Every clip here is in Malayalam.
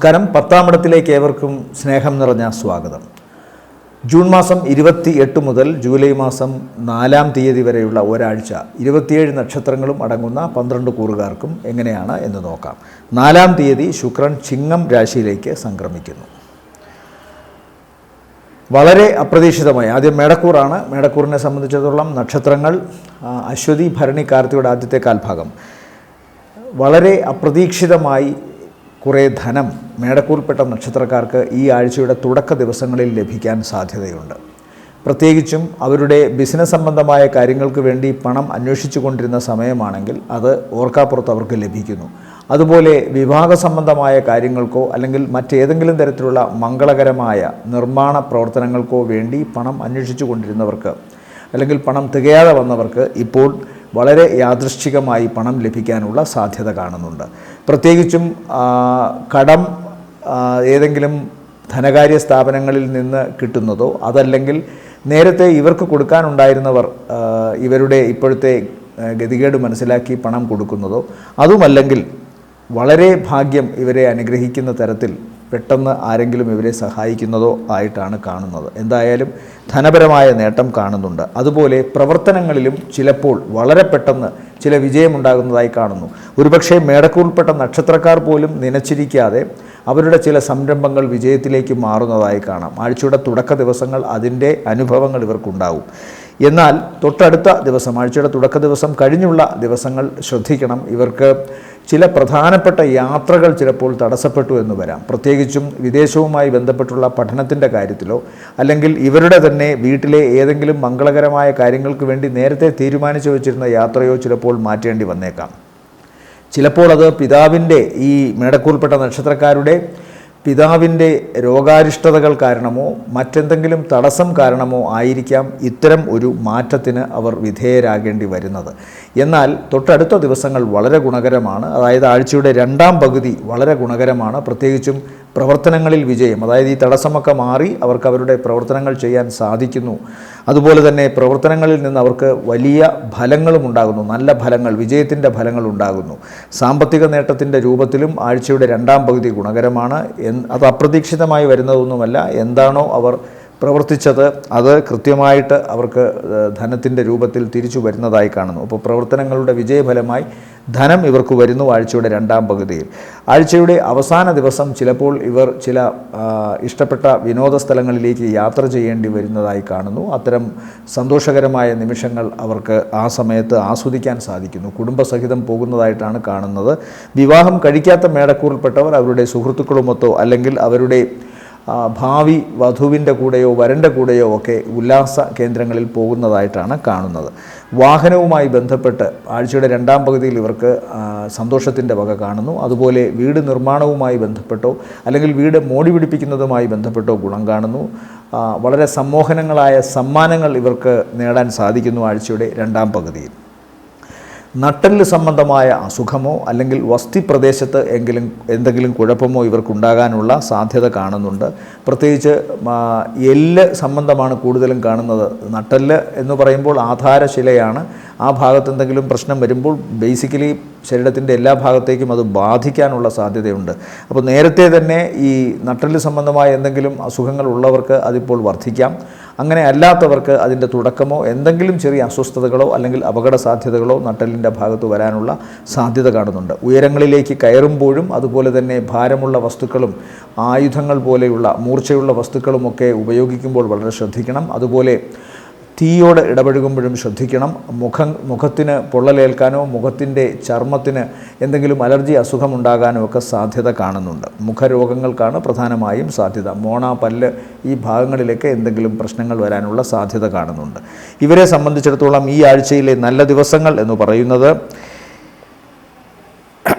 നമസ്കാരം. 10-ാം ഇടത്തിലേക്ക് ഏവർക്കും സ്നേഹം നിറഞ്ഞ സ്വാഗതം. ജൂൺ മാസം 28 മുതൽ ജൂലൈ മാസം 4-ാം തീയതി വരെയുള്ള ഒരാഴ്ച 27 നക്ഷത്രങ്ങളും അടങ്ങുന്ന 12 കൂറുകാർക്കും എങ്ങനെയാണ് എന്ന് നോക്കാം. 4-ാം തീയതി ശുക്രൻ ചിങ്ങം രാശിയിലേക്ക് സംക്രമിക്കുന്നു. വളരെ അപ്രതീക്ഷിതമായി ആദ്യം മേടക്കൂറാണ്. മേടക്കൂറിനെ സംബന്ധിച്ചിടത്തോളം നക്ഷത്രങ്ങൾ അശ്വതി, ഭരണി, കാർത്തികയുടെ ആദ്യത്തെ കാൽഭാഗം. വളരെ അപ്രതീക്ഷിതമായി കുറേ ധനം മേടക്കൂറിൽപ്പെട്ട നക്ഷത്രക്കാർക്ക് ഈ ആഴ്ചയുടെ തുടക്ക ദിവസങ്ങളിൽ ലഭിക്കാൻ സാധ്യതയുണ്ട്. പ്രത്യേകിച്ചും അവരുടെ ബിസിനസ് സംബന്ധമായ കാര്യങ്ങൾക്ക് വേണ്ടി പണം അന്വേഷിച്ചു കൊണ്ടിരുന്ന സമയമാണെങ്കിൽ അത് ഓർക്കാപ്പുറത്ത് അവർക്ക് ലഭിക്കുന്നു. അതുപോലെ വിവാഹ സംബന്ധമായ കാര്യങ്ങൾക്കോ അല്ലെങ്കിൽ മറ്റേതെങ്കിലും തരത്തിലുള്ള മംഗളകരമായ നിർമ്മാണ പ്രവർത്തനങ്ങൾക്കോ വേണ്ടി പണം അന്വേഷിച്ചു കൊണ്ടിരുന്നവർക്ക് അല്ലെങ്കിൽ പണം തികയാതെ വന്നവർക്ക് ഇപ്പോൾ വളരെ യാദൃശ്ചികമായി പണം ലഭിക്കാനുള്ള സാധ്യത കാണുന്നുണ്ട്. പ്രത്യേകിച്ചും കടം ഏതെങ്കിലും ധനകാര്യ സ്ഥാപനങ്ങളിൽ നിന്ന് കിട്ടുന്നതോ അതല്ലെങ്കിൽ നേരത്തെ ഇവർക്ക് കൊടുക്കാനുണ്ടായിരുന്നവർ ഇവരുടെ ഇപ്പോഴത്തെ ഗതികേട് മനസ്സിലാക്കി പണം കൊടുക്കുന്നതോ അതുമല്ലെങ്കിൽ വളരെ ഭാഗ്യം ഇവരെ അനുഗ്രഹിക്കുന്ന തരത്തിൽ പെട്ടെന്ന് ആരെങ്കിലും ഇവരെ സഹായിക്കുന്നതോ ആയിട്ടാണ് കാണുന്നത്. എന്തായാലും ധനപരമായ നേട്ടം കാണുന്നുണ്ട്. അതുപോലെ പ്രവർത്തനങ്ങളിലും ചിലപ്പോൾ വളരെ പെട്ടെന്ന് ചില വിജയമുണ്ടാകുന്നതായി കാണുന്നു. ഒരുപക്ഷെ മേടക്കൂറിൽപ്പെട്ട നക്ഷത്രക്കാർ പോലും നനച്ചിരിക്കാതെ അവരുടെ ചില സംരംഭങ്ങൾ വിജയത്തിലേക്ക് മാറുന്നതായി കാണാം. ആഴ്ചയുടെ തുടക്ക ദിവസങ്ങൾ അതിൻ്റെ അനുഭവങ്ങൾ ഇവർക്കുണ്ടാവും. എന്നാൽ തൊട്ടടുത്ത ദിവസം, ആഴ്ചയുടെ തുടക്ക ദിവസം കഴിഞ്ഞുള്ള ദിവസങ്ങൾ ശ്രദ്ധിക്കണം. ഇവർക്ക് ചില പ്രധാനപ്പെട്ട യാത്രകൾ ചിലപ്പോൾ തടസ്സപ്പെട്ടു എന്ന് വരാം. പ്രത്യേകിച്ചും വിദേശവുമായി ബന്ധപ്പെട്ടുള്ള പഠനത്തിൻ്റെ കാര്യത്തിലോ അല്ലെങ്കിൽ ഇവരുടെ തന്നെ വീട്ടിലെ ഏതെങ്കിലും മംഗളകരമായ കാര്യങ്ങൾക്ക് വേണ്ടി നേരത്തെ തീരുമാനിച്ചു വച്ചിരുന്ന യാത്രയോ ചിലപ്പോൾ മാറ്റേണ്ടി വന്നേക്കാം. ചിലപ്പോൾ അത് പിതാവിൻ്റെ, ഈ മേടക്കൂറിൽപ്പെട്ട നക്ഷത്രക്കാരുടെ പിതാവിൻ്റെ രോഗാരിഷ്ടതകൾ കാരണമോ മറ്റെന്തെങ്കിലും തടസ്സം കാരണമോ ആയിരിക്കാം ഇത്തരം ഒരു മാറ്റത്തിന് അവർ വിധേയരാകേണ്ടി വരുന്നത്. എന്നാൽ തൊട്ടടുത്ത ദിവസങ്ങൾ വളരെ ഗുണകരമാണ്. അതായത് ആഴ്ചയുടെ 2-ാം പകുതി വളരെ ഗുണകരമാണ്. പ്രത്യേകിച്ചും പ്രവർത്തനങ്ങളിൽ വിജയം, അതായത് ഈ തടസ്സമൊക്കെ മാറി അവർക്ക് അവരുടെ പ്രവർത്തനങ്ങൾ ചെയ്യാൻ സാധിക്കുന്നു. അതുപോലെ തന്നെ പ്രവർത്തനങ്ങളിൽ നിന്ന് അവർക്ക് വലിയ ഫലങ്ങളും ഉണ്ടാകുന്നു. നല്ല ഫലങ്ങൾ, വിജയത്തിൻ്റെ ഫലങ്ങൾ ഉണ്ടാകുന്നു. സാമ്പത്തിക നേട്ടത്തിൻ്റെ രൂപത്തിലും ആഴ്ചയുടെ 2-ാം പകുതി ഗുണകരമാണ്. അത് അപ്രതീക്ഷിതമായി വരുന്നതൊന്നുമല്ല. എന്താണോ അവർ പ്രവർത്തിച്ചത് അത് കൃത്യമായിട്ട് അവർക്ക് ധനത്തിൻ്റെ രൂപത്തിൽ തിരിച്ചു വരുന്നതായി കാണുന്നു. അപ്പോൾ പ്രവർത്തനങ്ങളുടെ വിജയഫലമായി ധനം ഇവർക്ക് വരുന്നു ആഴ്ചയുടെ 2-ാം പകുതിയിൽ. ആഴ്ചയുടെ അവസാന ദിവസം ചിലപ്പോൾ ഇവർ ചില ഇഷ്ടപ്പെട്ട വിനോദ സ്ഥലങ്ങളിലേക്ക് യാത്ര ചെയ്യേണ്ടി വരുന്നതായി കാണുന്നു. അത്തരം സന്തോഷകരമായ നിമിഷങ്ങൾ അവർക്ക് ആ സമയത്ത് ആസ്വദിക്കാൻ സാധിക്കുന്നു. കുടുംബസഹിതം പോകുന്നതായിട്ടാണ് കാണുന്നത്. വിവാഹം കഴിക്കാത്ത മേടക്കൂറിൽപ്പെട്ടവർ അവരുടെ സുഹൃത്തുക്കളുമൊത്തോ അല്ലെങ്കിൽ അവരുടെ ഭാവി വധുവിൻ്റെ കൂടെയോ വരൻ്റെ കൂടെയോ ഒക്കെ ഉല്ലാസ കേന്ദ്രങ്ങളിൽ പോകുന്നതായിട്ടാണ് കാണുന്നത്. വാഹനവുമായി ബന്ധപ്പെട്ട് ആഴ്ചയുടെ 2-ാം പകുതിയിൽ ഇവർക്ക് സന്തോഷത്തിൻ്റെ വക കാണുന്നു. അതുപോലെ വീട് നിർമ്മാണവുമായി ബന്ധപ്പെട്ടോ അല്ലെങ്കിൽ വീട് മോടി പിടിപ്പിക്കുന്നതുമായി ബന്ധപ്പെട്ടോ ഗുണം കാണുന്നു. വളരെ സമ്മോഹനങ്ങളായ സമ്മാനങ്ങൾ ഇവർക്ക് നേടാൻ സാധിക്കുന്നു ആഴ്ചയുടെ 2-ാം പകുതിയിൽ. നട്ടെല്ല് സംബന്ധമായ അസുഖമോ അല്ലെങ്കിൽ വസ്തി പ്രദേശത്ത് എന്തെങ്കിലും കുഴപ്പമോ ഇവർക്കുണ്ടാകാനുള്ള സാധ്യത കാണുന്നുണ്ട്. പ്രത്യേകിച്ച് എല്ല് സംബന്ധമാണ് കൂടുതലും കാണുന്നത്. നട്ടെല്ല് എന്ന് പറയുമ്പോൾ ആധാരശിലയാണ്. ആ ഭാഗത്ത് എന്തെങ്കിലും പ്രശ്നം വരുമ്പോൾ ബേസിക്കലി ശരീരത്തിൻ്റെ എല്ലാ ഭാഗത്തേക്കും അത് ബാധിക്കാനുള്ള സാധ്യതയുണ്ട്. അപ്പോൾ നേരത്തെ തന്നെ ഈ നട്ടെല്ല് സംബന്ധമായ എന്തെങ്കിലും അസുഖങ്ങൾ ഉള്ളവർക്ക് അതിപ്പോൾ വർദ്ധിക്കാം. അങ്ങനെ അല്ലാത്തവർക്ക് അതിൻ്റെ തുടക്കമോ എന്തെങ്കിലും ചെറിയ അസ്വസ്ഥതകളോ അല്ലെങ്കിൽ അപകട സാധ്യതകളോ നട്ടെല്ലിൻ്റെ ഭാഗത്ത് വരാനുള്ള സാധ്യത കാണുന്നുണ്ട്. ഉയരങ്ങളിലേക്ക് കയറുമ്പോഴും അതുപോലെ തന്നെ ഭാരമുള്ള വസ്തുക്കളും ആയുധങ്ങൾ പോലെയുള്ള മൂർച്ചയുള്ള വസ്തുക്കളുമൊക്കെ ഉപയോഗിക്കുമ്പോൾ വളരെ ശ്രദ്ധിക്കണം. അതുപോലെ തീയോട് ഇടപഴകുമ്പോഴും ശ്രദ്ധിക്കണം. മുഖത്തിന് പൊള്ളലേൽക്കാനോ മുഖത്തിൻ്റെ ചർമ്മത്തിന് എന്തെങ്കിലും അലർജി അസുഖമുണ്ടാകാനോ ഒക്കെ സാധ്യത കാണുന്നുണ്ട്. മുഖരോഗങ്ങൾക്കാണ് പ്രധാനമായും സാധ്യത. മോണ, പല്ല് ഈ ഭാഗങ്ങളിലൊക്കെ എന്തെങ്കിലും പ്രശ്നങ്ങൾ വരാനുള്ള സാധ്യത കാണുന്നുണ്ട്. ഇവരെ സംബന്ധിച്ചിടത്തോളം ഈ ആഴ്ചയിലെ നല്ല ദിവസങ്ങൾ എന്ന് പറയുന്നത്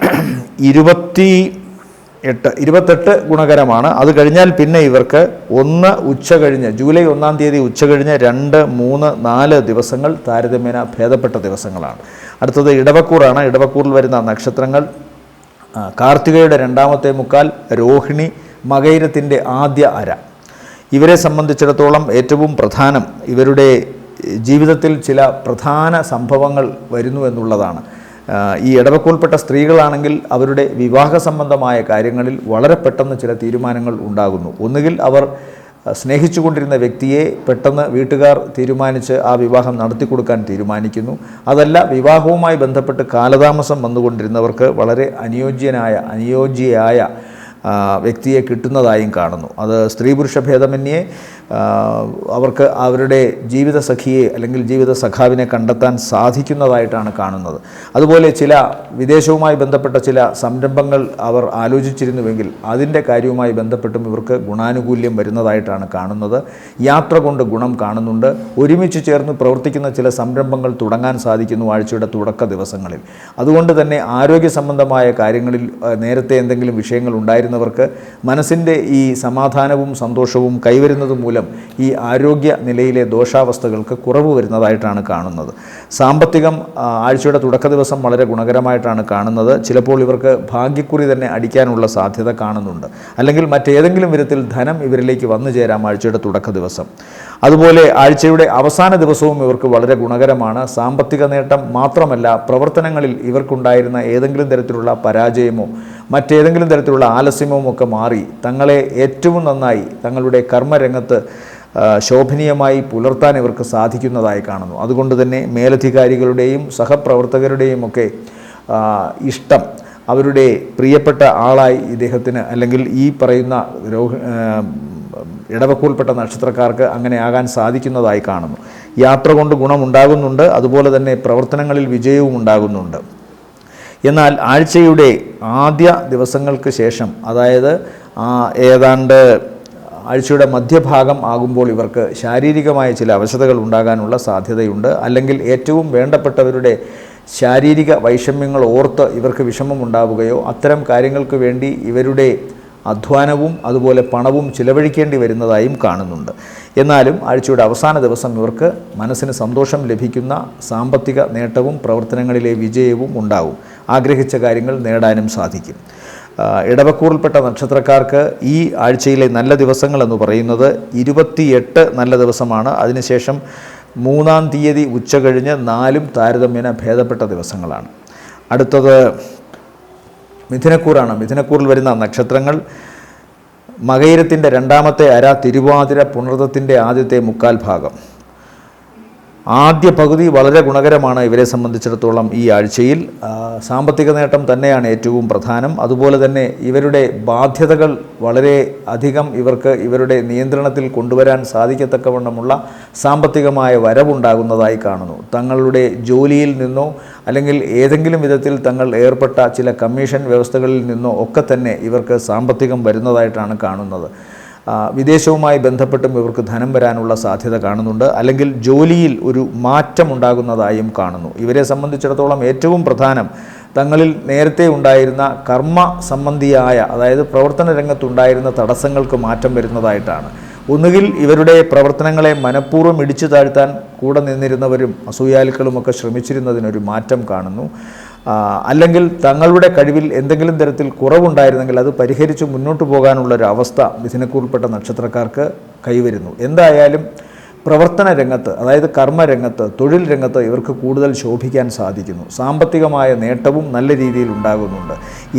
28 ഗുണകരമാണ്. അത് കഴിഞ്ഞാൽ പിന്നെ ഇവർക്ക് ജൂലൈ 1-ാം തീയതി ഉച്ചകഴിഞ്ഞ് 2, 3, 4 ദിവസങ്ങൾ താരതമ്യേന ഭേദപ്പെട്ട ദിവസങ്ങളാണ്. അടുത്തത് ഇടവക്കൂറാണ്. ഇടവക്കൂറിൽ വരുന്ന നക്ഷത്രങ്ങൾ കാർത്തികയുടെ 2-ാമത്തെ മുക്കാൽ, രോഹിണി, മകയിരത്തിൻ്റെ ആദ്യ അര. ഇവരെ സംബന്ധിച്ചിടത്തോളം ഏറ്റവും പ്രധാനം ഇവരുടെ ജീവിതത്തിൽ ചില പ്രധാന സംഭവങ്ങൾ വരുന്നു എന്നുള്ളതാണ്. ഈ ഇടവക്കൂൽപ്പെട്ട സ്ത്രീകളാണെങ്കിൽ അവരുടെ വിവാഹ സംബന്ധമായ കാര്യങ്ങളിൽ വളരെ പെട്ടെന്ന് ചില തീരുമാനങ്ങൾ ഉണ്ടാകുന്നു. ഒന്നുകിൽ അവർ സ്നേഹിച്ചുകൊണ്ടിരുന്ന വ്യക്തിയെ പെട്ടെന്ന് വീട്ടുകാർ തീരുമാനിച്ച് ആ വിവാഹം നടത്തിക്കൊടുക്കാൻ തീരുമാനിക്കുന്നു. അതല്ല, വിവാഹവുമായി ബന്ധപ്പെട്ട് കാലതാമസം വന്നുകൊണ്ടിരുന്നവർക്ക് വളരെ അനുയോജ്യയായ വ്യക്തിയെ കിട്ടുന്നതായും കാണുന്നു. അത് സ്ത്രീ പുരുഷ ഭേദമന്യേ അവർക്ക് അവരുടെ ജീവിത സഖിയെ അല്ലെങ്കിൽ ജീവിത സഖാവിനെ കണ്ടെത്താൻ സാധിക്കുന്നതായിട്ടാണ് കാണുന്നത്. അതുപോലെ ചില വിദേശവുമായി ബന്ധപ്പെട്ട ചില സംരംഭങ്ങൾ അവർ ആലോചിച്ചിരുന്നുവെങ്കിൽ അതിൻ്റെ കാര്യവുമായി ബന്ധപ്പെട്ടും ഇവർക്ക് ഗുണാനുകൂല്യം വരുന്നതായിട്ടാണ് കാണുന്നത്. യാത്ര കൊണ്ട് ഗുണം കാണുന്നുണ്ട്. ഒരുമിച്ച് ചേർന്ന് പ്രവർത്തിക്കുന്ന ചില സംരംഭങ്ങൾ തുടങ്ങാൻ സാധിക്കുന്നു ആഴ്ചയുടെ തുടക്ക ദിവസങ്ങളിൽ. അതുകൊണ്ട് തന്നെ ആരോഗ്യ സംബന്ധമായ കാര്യങ്ങളിൽ നേരത്തെ എന്തെങ്കിലും വിഷയങ്ങൾ ഉണ്ടായിരുന്നവർക്ക് മനസ്സിൻ്റെ ഈ സമാധാനവും സന്തോഷവും കൈവരുന്നത് മൂലം ഈ ആരോഗ്യ നിലയിലെ ദോഷാവസ്ഥകൾക്ക് കുറവ് വരുന്നതായിട്ടാണ് കാണുന്നത്. സാമ്പത്തികം ആഴ്ചയുടെ തുടക്ക ദിവസം വളരെ ഗുണകരമായിട്ടാണ് കാണുന്നത്. ചിലപ്പോൾ ഇവർക്ക് ഭാഗ്യക്കുറി തന്നെ അടിക്കാനുള്ള സാധ്യത കാണുന്നുണ്ട്. അല്ലെങ്കിൽ മറ്റേതെങ്കിലും വിധത്തിൽ ധനം ഇവരിലേക്ക് വന്നു ചേരാം ആഴ്ചയുടെ തുടക്ക ദിവസം. അതുപോലെ ആഴ്ചയുടെ അവസാന ദിവസവും ഇവർക്ക് വളരെ ഗുണകരമാണ്. സാമ്പത്തിക നേട്ടം മാത്രമല്ല, പ്രവർത്തനങ്ങളിൽ ഇവർക്കുണ്ടായിരുന്ന ഏതെങ്കിലും തരത്തിലുള്ള പരാജയമോ മറ്റേതെങ്കിലും തരത്തിലുള്ള ആലസ്യമോ ഒക്കെ മാറി തങ്ങളെ ഏറ്റവും നന്നായി തങ്ങളുടെ കർമ്മരംഗത്ത് ശോഭനീയമായി പുലർത്താൻ ഇവർക്ക് സാധിക്കുന്നതായി കാണുന്നു. അതുകൊണ്ട് തന്നെ മേലധികാരികളുടെയും സഹപ്രവർത്തകരുടെയും ഒക്കെ ഇഷ്ടം അവരുടെ പ്രിയപ്പെട്ട ആളായി ഇദ്ദേഹത്തിന് അല്ലെങ്കിൽ ഈ പറയുന്ന ഇടവക്കൂൽപ്പെട്ട നക്ഷത്രക്കാർക്ക് അങ്ങനെ ആകാൻ സാധിക്കുന്നതായി കാണുന്നു. യാത്ര കൊണ്ട് ഗുണമുണ്ടാകുന്നുണ്ട്. അതുപോലെ തന്നെ പ്രവർത്തനങ്ങളിൽ വിജയവും ഉണ്ടാകുന്നുണ്ട്. എന്നാൽ ആഴ്ചയുടെ ആദ്യ ദിവസങ്ങൾക്ക് ശേഷം, അതായത് ഏതാണ്ട് ആഴ്ചയുടെ മധ്യഭാഗം ആകുമ്പോൾ ഇവർക്ക് ശാരീരികമായ ചില അവശതകൾ ഉണ്ടാകാനുള്ള സാധ്യതയുണ്ട്. അല്ലെങ്കിൽ ഏറ്റവും വേണ്ടപ്പെട്ടവരുടെ ശാരീരിക വൈഷമ്യങ്ങൾ ഓർത്ത് ഇവർക്ക് വിഷമമുണ്ടാവുകയോ അത്തരം കാര്യങ്ങൾക്ക് വേണ്ടി ഇവരുടെ അധ്വാനവും അതുപോലെ പണവും ചിലവഴിക്കേണ്ടി വരുന്നതായും കാണുന്നുണ്ട്. എന്നാലും ആഴ്ചയുടെ അവസാന ദിവസം ഇവർക്ക് മനസ്സിന് സന്തോഷം ലഭിക്കുന്ന സാമ്പത്തിക നേട്ടവും പ്രവർത്തനങ്ങളിലെ വിജയവും ഉണ്ടാവും. ആഗ്രഹിച്ച കാര്യങ്ങൾ നേടാനും സാധിക്കും. ഇടവക്കൂറിൽപ്പെട്ട നക്ഷത്രക്കാർക്ക് ഈ ആഴ്ചയിലെ നല്ല ദിവസങ്ങൾ എന്ന് പറയുന്നത് 28 നല്ല ദിവസമാണ്. അതിനുശേഷം 3-ാം തീയതി ഉച്ച കഴിഞ്ഞ് 4 താരതമ്യേന ഭേദപ്പെട്ട ദിവസങ്ങളാണ്. അടുത്തത് മിഥുനക്കൂറാണ്. മിഥുനക്കൂറിൽ വരുന്ന നക്ഷത്രങ്ങൾ മകയിരത്തിൻ്റെ 2ാമത്തെ അര, തിരുവാതിര, പുണർതത്തിൻ്റെ ആദ്യത്തെ 1/4 ഭാഗം. ആദ്യ പകുതി വളരെ ഗുണകരമാണ് ഇവരെ സംബന്ധിച്ചിടത്തോളം. ഈ ആഴ്ചയിൽ സാമ്പത്തിക നേട്ടം തന്നെയാണ് ഏറ്റവും പ്രധാനം. അതുപോലെ തന്നെ ഇവരുടെ ബാധ്യതകൾ വളരെ അധികം ഇവർക്ക് ഇവരുടെ നിയന്ത്രണത്തിൽ കൊണ്ടുവരാൻ സാധിക്കത്തക്കവണ്ണമുള്ള സാമ്പത്തികമായ വരവുണ്ടാകുന്നതായി കാണുന്നു. തങ്ങളുടെ ജോലിയിൽ നിന്നോ അല്ലെങ്കിൽ ഏതെങ്കിലും വിധത്തിൽ തങ്ങൾ ഏർപ്പെട്ട ചില കമ്മീഷൻ വ്യവസ്ഥകളിൽ നിന്നോ ഒക്കെ തന്നെ ഇവർക്ക് സാമ്പത്തികം വരുന്നതായിട്ടാണ് കാണുന്നത്. വിദേശവുമായി ബന്ധപ്പെട്ടും ഇവർക്ക് ധനം വരാനുള്ള സാധ്യത കാണുന്നുണ്ട്. അല്ലെങ്കിൽ ജോലിയിൽ ഒരു മാറ്റമുണ്ടാകുന്നതായും കാണുന്നു. ഇവരെ സംബന്ധിച്ചിടത്തോളം ഏറ്റവും പ്രധാനം തങ്ങളിൽ നേരത്തെ ഉണ്ടായിരുന്ന കർമ്മ സംബന്ധിയായ, അതായത് പ്രവർത്തന രംഗത്തുണ്ടായിരുന്ന തടസ്സങ്ങൾക്ക് മാറ്റം വരുന്നതായിട്ടാണ്. ഒന്നുകിൽ ഇവരുടെ പ്രവർത്തനങ്ങളെ മനഃപൂർവ്വം ഇടിച്ചു താഴ്ത്താൻ കൂടെ നിന്നിരുന്നവരും അസൂയാലുക്കളുമൊക്കെ ശ്രമിച്ചിരുന്നതിനൊരു മാറ്റം കാണുന്നു. അല്ലെങ്കിൽ തങ്ങളുടെ കഴിവിൽ എന്തെങ്കിലും തരത്തിൽ കുറവുണ്ടായിരുന്നെങ്കിൽ അത് പരിഹരിച്ച് മുന്നോട്ട് പോകാനുള്ളൊരവസ്ഥ മിഥുനക്കൂറിൽപ്പെട്ട നക്ഷത്രക്കാർക്ക് കൈവരുന്നു. എന്തായാലും പ്രവർത്തന രംഗത്ത്, അതായത് കർമ്മരംഗത്ത്, തൊഴിൽ രംഗത്ത് ഇവർക്ക് കൂടുതൽ ശോഭിക്കാൻ സാധിക്കുന്നു. സാമ്പത്തികമായ നേട്ടവും നല്ല രീതിയിൽ ഉണ്ടാകുന്നുണ്ട്.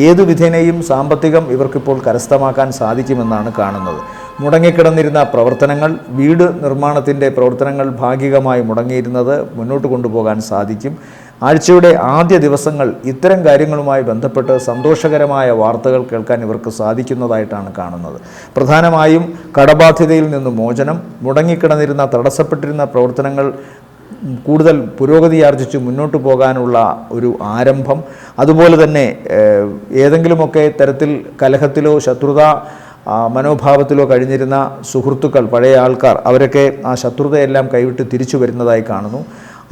ഏതു വിധേനയും സാമ്പത്തികം ഇവർക്കിപ്പോൾ കരസ്ഥമാക്കാൻ സാധിക്കുമെന്നാണ് കാണുന്നത്. മുടങ്ങിക്കിടന്നിരുന്ന പ്രവർത്തനങ്ങൾ, വീട് നിർമ്മാണത്തിൻ്റെ പ്രവർത്തനങ്ങൾ ഭാഗികമായി മുടങ്ങിയിരുന്നത് മുന്നോട്ട് കൊണ്ടുപോകാൻ സാധിക്കും. ആഴ്ചയുടെ ആദ്യ ദിവസങ്ങൾ ഇത്തരം കാര്യങ്ങളുമായി ബന്ധപ്പെട്ട് സന്തോഷകരമായ വാർത്തകൾ കേൾക്കാൻ ഇവർക്ക് സാധിക്കുന്നതായിട്ടാണ് കാണുന്നത്. പ്രധാനമായും കടബാധ്യതയിൽ നിന്ന് മോചനം, മുടങ്ങിക്കിടന്നിരുന്ന തടസ്സപ്പെട്ടിരുന്ന പ്രവർത്തനങ്ങൾ കൂടുതൽ പുരോഗതിയാർജിച്ച് മുന്നോട്ട് പോകാനുള്ള ഒരു ആരംഭം, അതുപോലെ തന്നെ ഏതെങ്കിലുമൊക്കെ തരത്തിൽ കലഹത്തിലോ ശത്രുത മനോഭാവത്തിലോ കഴിഞ്ഞിരുന്ന സുഹൃത്തുക്കൾ, പഴയ ആൾക്കാർ, അവരൊക്കെ ആ ശത്രുതയെല്ലാം കൈവിട്ട് തിരിച്ചു വരുന്നതായി കാണുന്നു.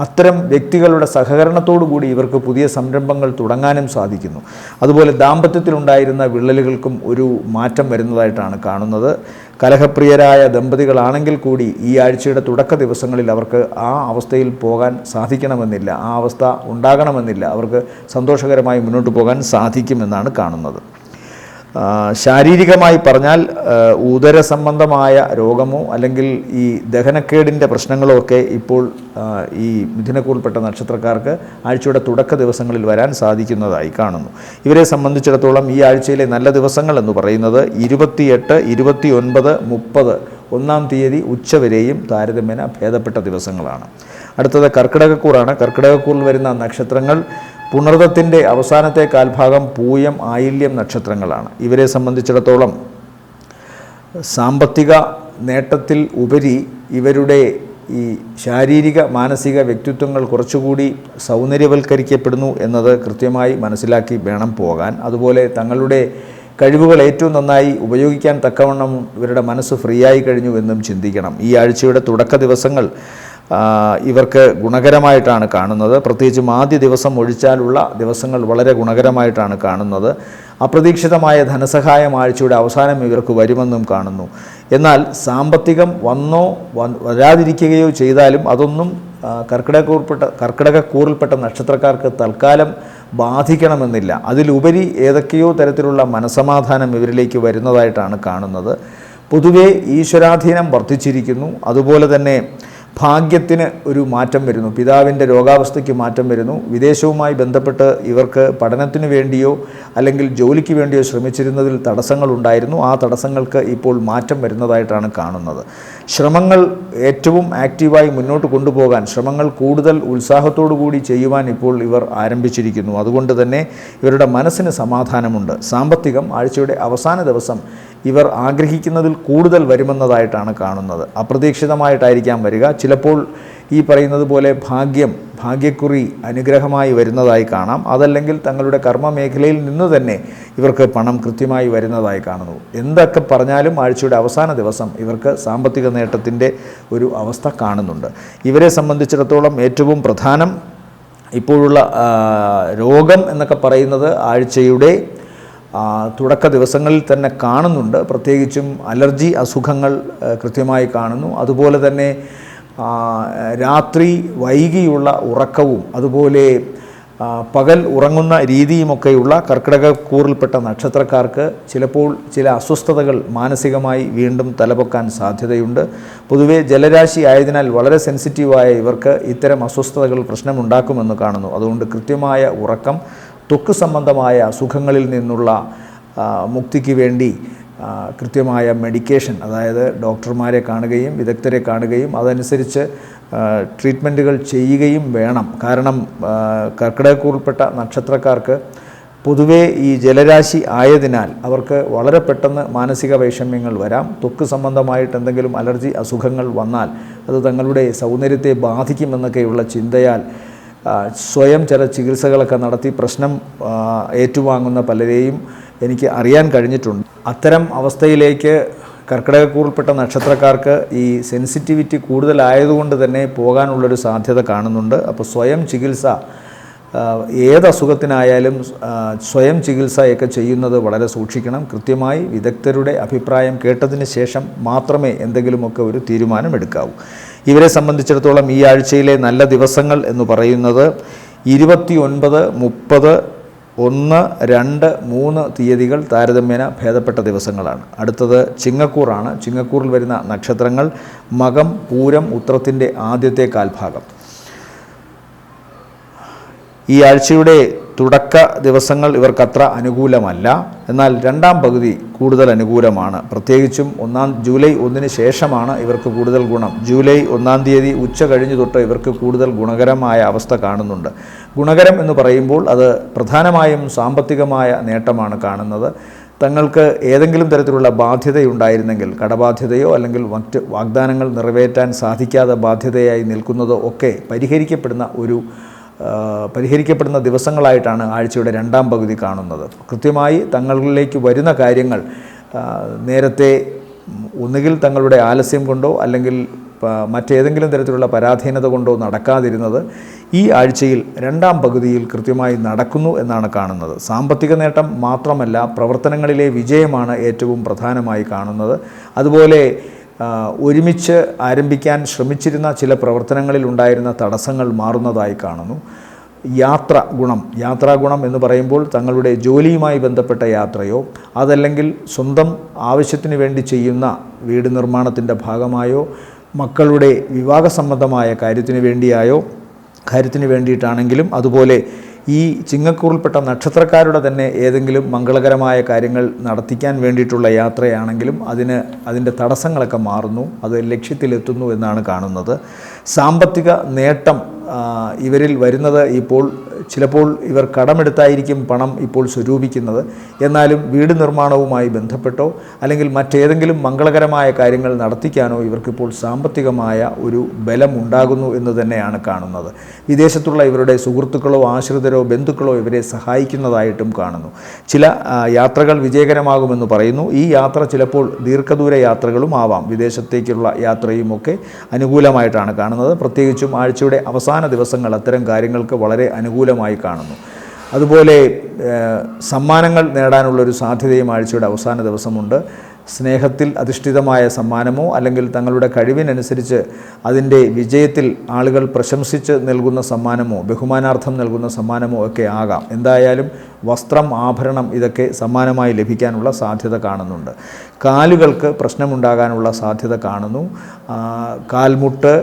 അത്തരം വ്യക്തികളുടെ സഹകരണത്തോടു കൂടി ഇവർക്ക് പുതിയ സംരംഭങ്ങൾ തുടങ്ങാനും സാധിക്കുന്നു. അതുപോലെ ദാമ്പത്യത്തിലുണ്ടായിരുന്ന വിള്ളലുകൾക്കും ഒരു മാറ്റം വരുന്നതായിട്ടാണ് കാണുന്നത്. കലഹപ്രിയരായ ദമ്പതികളാണെങ്കിൽ കൂടി ഈ ആഴ്ചയുടെ തുടക്ക ദിവസങ്ങളിൽ അവർക്ക് ആ അവസ്ഥയിൽ പോകാൻ സാധിക്കണമെന്നില്ല, ആ അവസ്ഥ ഉണ്ടാകണമെന്നില്ല. അവർക്ക് സന്തോഷകരമായി മുന്നോട്ട് പോകാൻ സാധിക്കുമെന്നാണ് കാണുന്നത്. ശാരീരികമായി പറഞ്ഞാൽ ഉദര സംബന്ധമായ രോഗമോ അല്ലെങ്കിൽ ഈ ദഹനക്കേടിൻ്റെ പ്രശ്നങ്ങളോ ഒക്കെ ഇപ്പോൾ ഈ മിഥുനക്കൂറിൽപ്പെട്ട നക്ഷത്രക്കാർക്ക് ആഴ്ചയുടെ തുടക്ക ദിവസങ്ങളിൽ വരാൻ സാധിക്കുന്നതായി കാണുന്നു. ഇവരെ സംബന്ധിച്ചിടത്തോളം ഈ ആഴ്ചയിലെ നല്ല ദിവസങ്ങൾ എന്ന് പറയുന്നത് 28, 29, 30 ഒന്നാം തീയതി ഉച്ചവരെയും താരതമ്യേന ഭേദപ്പെട്ട ദിവസങ്ങളാണ്. അടുത്തത് കർക്കിടകക്കൂറാണ്. കർക്കിടകക്കൂറിൽ വരുന്ന നക്ഷത്രങ്ങൾ പുണർദത്തിൻ്റെ അവസാനത്തെ കാൽഭാഗം, പൂയം, ആയില്യം നക്ഷത്രങ്ങളാണ്. ഇവരെ സംബന്ധിച്ചിടത്തോളം സാമ്പത്തിക നേട്ടത്തിൽ ഉപരി ഇവരുടെ ഈ ശാരീരിക മാനസിക വ്യക്തിത്വങ്ങൾ കുറച്ചുകൂടി സൗന്ദര്യവൽക്കരിക്കപ്പെടുന്നു എന്നത് കൃത്യമായി മനസ്സിലാക്കി വേണം പോകാൻ. അതുപോലെ തങ്ങളുടെ കഴിവുകൾ ഏറ്റവും നന്നായി ഉപയോഗിക്കാൻ തക്കവണ്ണം ഇവരുടെ മനസ്സ് ഫ്രീ ആയി കഴിഞ്ഞു എന്നും ചിന്തിക്കണം. ഈ ആഴ്ചയുടെ തുടക്ക ദിവസങ്ങൾ ഇവർക്ക് ഗുണകരമായിട്ടാണ് കാണുന്നത്. പ്രത്യേകിച്ചും ആദ്യ ദിവസം ഒഴിച്ചാലുള്ള ദിവസങ്ങൾ വളരെ ഗുണകരമായിട്ടാണ് കാണുന്നത്. അപ്രതീക്ഷിതമായ ധനസഹായം ആഴ്ചയുടെ അവസാനം ഇവർക്ക് വരുമെന്നും കാണുന്നു. എന്നാൽ സാമ്പത്തികം വരാതിരിക്കുകയോ ചെയ്താലും അതൊന്നും കർക്കിടകക്കൂറിൽപ്പെട്ട നക്ഷത്രക്കാർക്ക് തൽക്കാലം ബാധിക്കണമെന്നില്ല. അതിലുപരി ഏതൊക്കെയോ തരത്തിലുള്ള മനസമാധാനം ഇവരിലേക്ക് വരുന്നതായിട്ടാണ് കാണുന്നത്. പൊതുവേ ഈശ്വരാധീനം വർദ്ധിച്ചിരിക്കുന്നു. അതുപോലെ തന്നെ ഭാഗ്യത്തിന് ഒരു മാറ്റം വരുന്നു. പിതാവിൻ്റെ രോഗാവസ്ഥയ്ക്ക് മാറ്റം വരുന്നു. വിദേശവുമായി ബന്ധപ്പെട്ട് ഇവർക്ക് പഠനത്തിന് വേണ്ടിയോ അല്ലെങ്കിൽ ജോലിക്ക് വേണ്ടിയോ ശ്രമിച്ചിരുന്നതിൽ തടസ്സങ്ങളുണ്ടായിരുന്നു. ആ തടസ്സങ്ങൾക്ക് ഇപ്പോൾ മാറ്റം വരുന്നതായിട്ടാണ് കാണുന്നത്. ശ്രമങ്ങൾ ഏറ്റവും ആക്റ്റീവായി മുന്നോട്ട് കൊണ്ടുപോകാൻ, ശ്രമങ്ങൾ കൂടുതൽ ഉത്സാഹത്തോടു കൂടി ചെയ്യുവാൻ ഇപ്പോൾ ഇവർ ആരംഭിച്ചിരിക്കുന്നു. അതുകൊണ്ട് തന്നെ ഇവരുടെ മനസ്സിന് സമാധാനമുണ്ട്. സാമ്പത്തികം ആഴ്ചയുടെ അവസാന ദിവസം ഇവർ ആഗ്രഹിക്കുന്നതിൽ കൂടുതൽ വരുമെന്നതായിട്ടാണ് കാണുന്നത്. അപ്രതീക്ഷിതമായിട്ടായിരിക്കാം വരിക. ചിലപ്പോൾ ഈ പറയുന്നത് പോലെ ഭാഗ്യക്കുറി അനുഗ്രഹമായി വരുന്നതായി കാണാം. അതല്ലെങ്കിൽ തങ്ങളുടെ കർമ്മ മേഖലയിൽ നിന്ന് തന്നെ ഇവർക്ക് പണം കൃത്യമായി വരുന്നതായി കാണുന്നു. എന്തൊക്കെ പറഞ്ഞാലും ആഴ്ചയുടെ അവസാന ദിവസം ഇവർക്ക് സാമ്പത്തിക നേട്ടത്തിൻ്റെ ഒരു അവസ്ഥ കാണുന്നുണ്ട്. ഇവരെ സംബന്ധിച്ചിടത്തോളം ഏറ്റവും പ്രധാനം ഇപ്പോഴുള്ള രോഗം എന്നൊക്കെ പറയുന്നത് ആഴ്ചയുടെ തുടക്ക ദിവസങ്ങളിൽ തന്നെ കാണുന്നുണ്ട്. പ്രത്യേകിച്ചും അലർജി അസുഖങ്ങൾ കൃത്യമായി കാണുന്നു. അതുപോലെ തന്നെ രാത്രി വൈകിയുള്ള ഉറക്കവും അതുപോലെ പകൽ ഉറങ്ങുന്ന രീതിയുമൊക്കെയുള്ള കർക്കിടകക്കൂറിൽപ്പെട്ട നക്ഷത്രക്കാർക്ക് ചിലപ്പോൾ ചില അസ്വസ്ഥതകൾ മാനസികമായി വീണ്ടും തലപൊക്കാൻ സാധ്യതയുണ്ട്. പൊതുവേ ജലരാശി ആയതിനാൽ വളരെ സെൻസിറ്റീവായ ഇവർക്ക് ഇത്തരം അസ്വസ്ഥതകൾ പ്രശ്നമുണ്ടാക്കുമെന്ന് കാണുന്നു. അതുകൊണ്ട് കൃത്യമായ ഉറക്കം, ത്വക്ക് സംബന്ധമായ അസുഖങ്ങളിൽ നിന്നുള്ള മുക്തിക്ക് വേണ്ടി കൃത്യമായ മെഡിക്കേഷൻ, അതായത് ഡോക്ടർമാരെ കാണുകയും വിദഗ്ധരെ കാണുകയും അതനുസരിച്ച് ട്രീറ്റ്മെൻറ്റുകൾ ചെയ്യുകയും വേണം. കാരണം കർക്കിടകക്കൂറിൽപ്പെട്ട നക്ഷത്രക്കാർക്ക് പൊതുവേ ഈ ജലരാശി ആയതിനാൽ അവർക്ക് വളരെ പെട്ടെന്ന് മാനസിക വൈഷമ്യങ്ങൾ വരാം. ത്വക്ക് സംബന്ധമായിട്ട് എന്തെങ്കിലും അലർജി അസുഖങ്ങൾ വന്നാൽ അത് തങ്ങളുടെ സൗന്ദര്യത്തെ ബാധിക്കുമെന്നൊക്കെയുള്ള ചിന്തയാൽ സ്വയം ചില ചികിത്സകളൊക്കെ നടത്തി പ്രശ്നം ഏറ്റുവാങ്ങുന്ന പലരെയും എനിക്ക് അറിയാൻ കഴിഞ്ഞിട്ടുണ്ട്. അത്തരം അവസ്ഥയിലേക്ക് കർക്കിടകക്കൂറിൽപ്പെട്ട നക്ഷത്രക്കാർക്ക് ഈ സെൻസിറ്റിവിറ്റി കൂടുതലായതുകൊണ്ട് തന്നെ പോകാനുള്ളൊരു സാധ്യത കാണുന്നുണ്ട്. അപ്പോൾ സ്വയം ചികിത്സ, ഏത് അസുഖത്തിനായാലും സ്വയം ചികിത്സയൊക്കെ ചെയ്യുന്നത് വളരെ സൂക്ഷിക്കണം. കൃത്യമായി വിദഗ്ധരുടെ അഭിപ്രായം കേട്ടതിന് ശേഷം മാത്രമേ എന്തെങ്കിലുമൊക്കെ ഒരു തീരുമാനമെടുക്കാവൂ. ഇവരെ സംബന്ധിച്ചിടത്തോളം ഈ ആഴ്ചയിലെ നല്ല ദിവസങ്ങൾ എന്ന് പറയുന്നത് 29, 30, 1, 2, 3 തീയതികൾ താരതമ്യേന ഭേദപ്പെട്ട ദിവസങ്ങളാണ്. അടുത്തത് ചിങ്ങക്കൂറാണ്. ചിങ്ങക്കൂറിൽ വരുന്ന നക്ഷത്രങ്ങൾ മകം, പൂരം, ഉത്രത്തിൻ്റെ ആദ്യത്തെ കാൽഭാഗം. ഈ ആഴ്ചയുടെ തുടക്ക ദിവസങ്ങൾ ഇവർക്കത്ര അനുകൂലമല്ല. എന്നാൽ രണ്ടാം പകുതി കൂടുതൽ അനുകൂലമാണ്. പ്രത്യേകിച്ചും ജൂലൈ 1 ശേഷമാണ് ഇവർക്ക് കൂടുതൽ ഗുണം. ജൂലൈ 1 തീയതി ഉച്ച കഴിഞ്ഞു തൊട്ട് ഇവർക്ക് കൂടുതൽ ഗുണകരമായ അവസ്ഥ കാണുന്നുണ്ട്. ഗുണകരം എന്ന് പറയുമ്പോൾ അത് പ്രധാനമായും സാമ്പത്തികമായ നേട്ടമാണ് കാണുന്നത്. തങ്ങൾക്ക് ഏതെങ്കിലും തരത്തിലുള്ള ബാധ്യതയുണ്ടായിരുന്നെങ്കിൽ, കടബാധ്യതയോ അല്ലെങ്കിൽ മറ്റ് വാഗ്ദാനങ്ങൾ നിറവേറ്റാൻ സാധിക്കാതെ ബാധ്യതയായി നിൽക്കുന്നതോ ഒക്കെ പരിഹരിക്കപ്പെടുന്ന ദിവസങ്ങളായിട്ടാണ് ആഴ്ചയുടെ രണ്ടാം പകുതി കാണുന്നത്. കൃത്യമായി തങ്ങളിലേക്ക് വരുന്ന കാര്യങ്ങൾ നേരത്തെ ഒന്നുകിൽ തങ്ങളുടെ ആലസ്യം കൊണ്ടോ അല്ലെങ്കിൽ മറ്റേതെങ്കിലും തരത്തിലുള്ള പരാധീനത കൊണ്ടോ നടക്കാതിരുന്നത് ഈ ആഴ്ചയിൽ രണ്ടാം പകുതിയിൽ കൃത്യമായി നടക്കുന്നു എന്നാണ് കാണുന്നത്. സാമ്പത്തിക നേട്ടം മാത്രമല്ല, പ്രവർത്തനങ്ങളിലെ വിജയമാണ് ഏറ്റവും പ്രധാനമായി കാണുന്നത്. അതുപോലെ ഒരുമിച്ച് ആരംഭിക്കാൻ ശ്രമിച്ചിരുന്ന ചില പ്രവർത്തനങ്ങളിൽ ഉണ്ടായിരുന്ന തടസ്സങ്ങൾ മാറുന്നതായി കാണുന്നു. യാത്രാഗുണം എന്ന് പറയുമ്പോൾ തങ്ങളുടെ ജോലിയുമായി ബന്ധപ്പെട്ട യാത്രയോ അതല്ലെങ്കിൽ സ്വന്തം ആവശ്യത്തിന് വേണ്ടി ചെയ്യുന്ന വീട് നിർമ്മാണത്തിൻ്റെ ഭാഗമായോ മക്കളുടെ വിവാഹ സംബന്ധമായ കാര്യത്തിന് വേണ്ടിയിട്ടാണെങ്കിലും അതുപോലെ ഈ ചിങ്ങക്കൂറിൽപ്പെട്ട നക്ഷത്രക്കാരുടെ തന്നെ ഏതെങ്കിലും മംഗളകരമായ കാര്യങ്ങൾ നടത്തിക്കാൻ വേണ്ടിയിട്ടുള്ള യാത്രയാണെങ്കിലും അതിൻ്റെ തടസ്സങ്ങളൊക്കെ മാറുന്നു, അത് ലക്ഷ്യത്തിലെത്തുന്നു എന്നാണ് കാണുന്നത്. സാമ്പത്തിക നേട്ടം ഇവരിൽ വരുന്നത് ചിലപ്പോൾ ഇവർ കടമെടുത്തായിരിക്കും പണം ഇപ്പോൾ സ്വരൂപിക്കുന്നത്. എന്നാലും വീട് നിർമ്മാണവുമായി ബന്ധപ്പെട്ടോ അല്ലെങ്കിൽ മറ്റേതെങ്കിലും മംഗളകരമായ കാര്യങ്ങൾ നടത്തിക്കാനോ ഇവർക്കിപ്പോൾ സാമ്പത്തികമായ ഒരു ബലം ഉണ്ടാകുന്നു എന്ന് തന്നെയാണ് കാണുന്നത്. വിദേശത്തുള്ള ഇവരുടെ സുഹൃത്തുക്കളോ ആശ്രിതരോ ബന്ധുക്കളോ ഇവരെ സഹായിക്കുന്നതായിട്ടും കാണുന്നു. ചില യാത്രകൾ വിജയകരമാകുമെന്ന് പറയുന്നു. ഈ യാത്ര ചിലപ്പോൾ ദീർഘദൂര യാത്രകളും ആവാം. വിദേശത്തേക്കുള്ള യാത്രയുമൊക്കെ അനുകൂലമായിട്ടാണ് കാണുന്നത്. പ്രത്യേകിച്ചും ആഴ്ചയുടെ അവസാന ദിവസങ്ങൾ അത്തരം കാര്യങ്ങൾക്ക് വളരെ അനുകൂലമായി കാണുന്നു. അതുപോലെ സമ്മാനങ്ങൾ നേടാനുള്ളൊരു സാധ്യതയും ആഴ്ചയുടെ അവസാന ദിവസമുണ്ട്. സ്നേഹത്തിൽ അധിഷ്ഠിതമായ സമ്മാനമോ അല്ലെങ്കിൽ തങ്ങളുടെ കഴിവിനനുസരിച്ച് അതിൻ്റെ വിജയത്തിൽ ആളുകൾ പ്രശംസിച്ച് നൽകുന്ന സമ്മാനമോ ബഹുമാനാർത്ഥം നൽകുന്ന സമ്മാനമോ ഒക്കെ ആകാം. എന്തായാലും വസ്ത്രം, ആഭരണം ഇതൊക്കെ സമ്മാനമായി ലഭിക്കാനുള്ള സാധ്യത കാണുന്നുണ്ട്. കാലുകൾക്ക് പ്രശ്നമുണ്ടാകാനുള്ള സാധ്യത കാണുന്നു. കാൽമുട്ട്,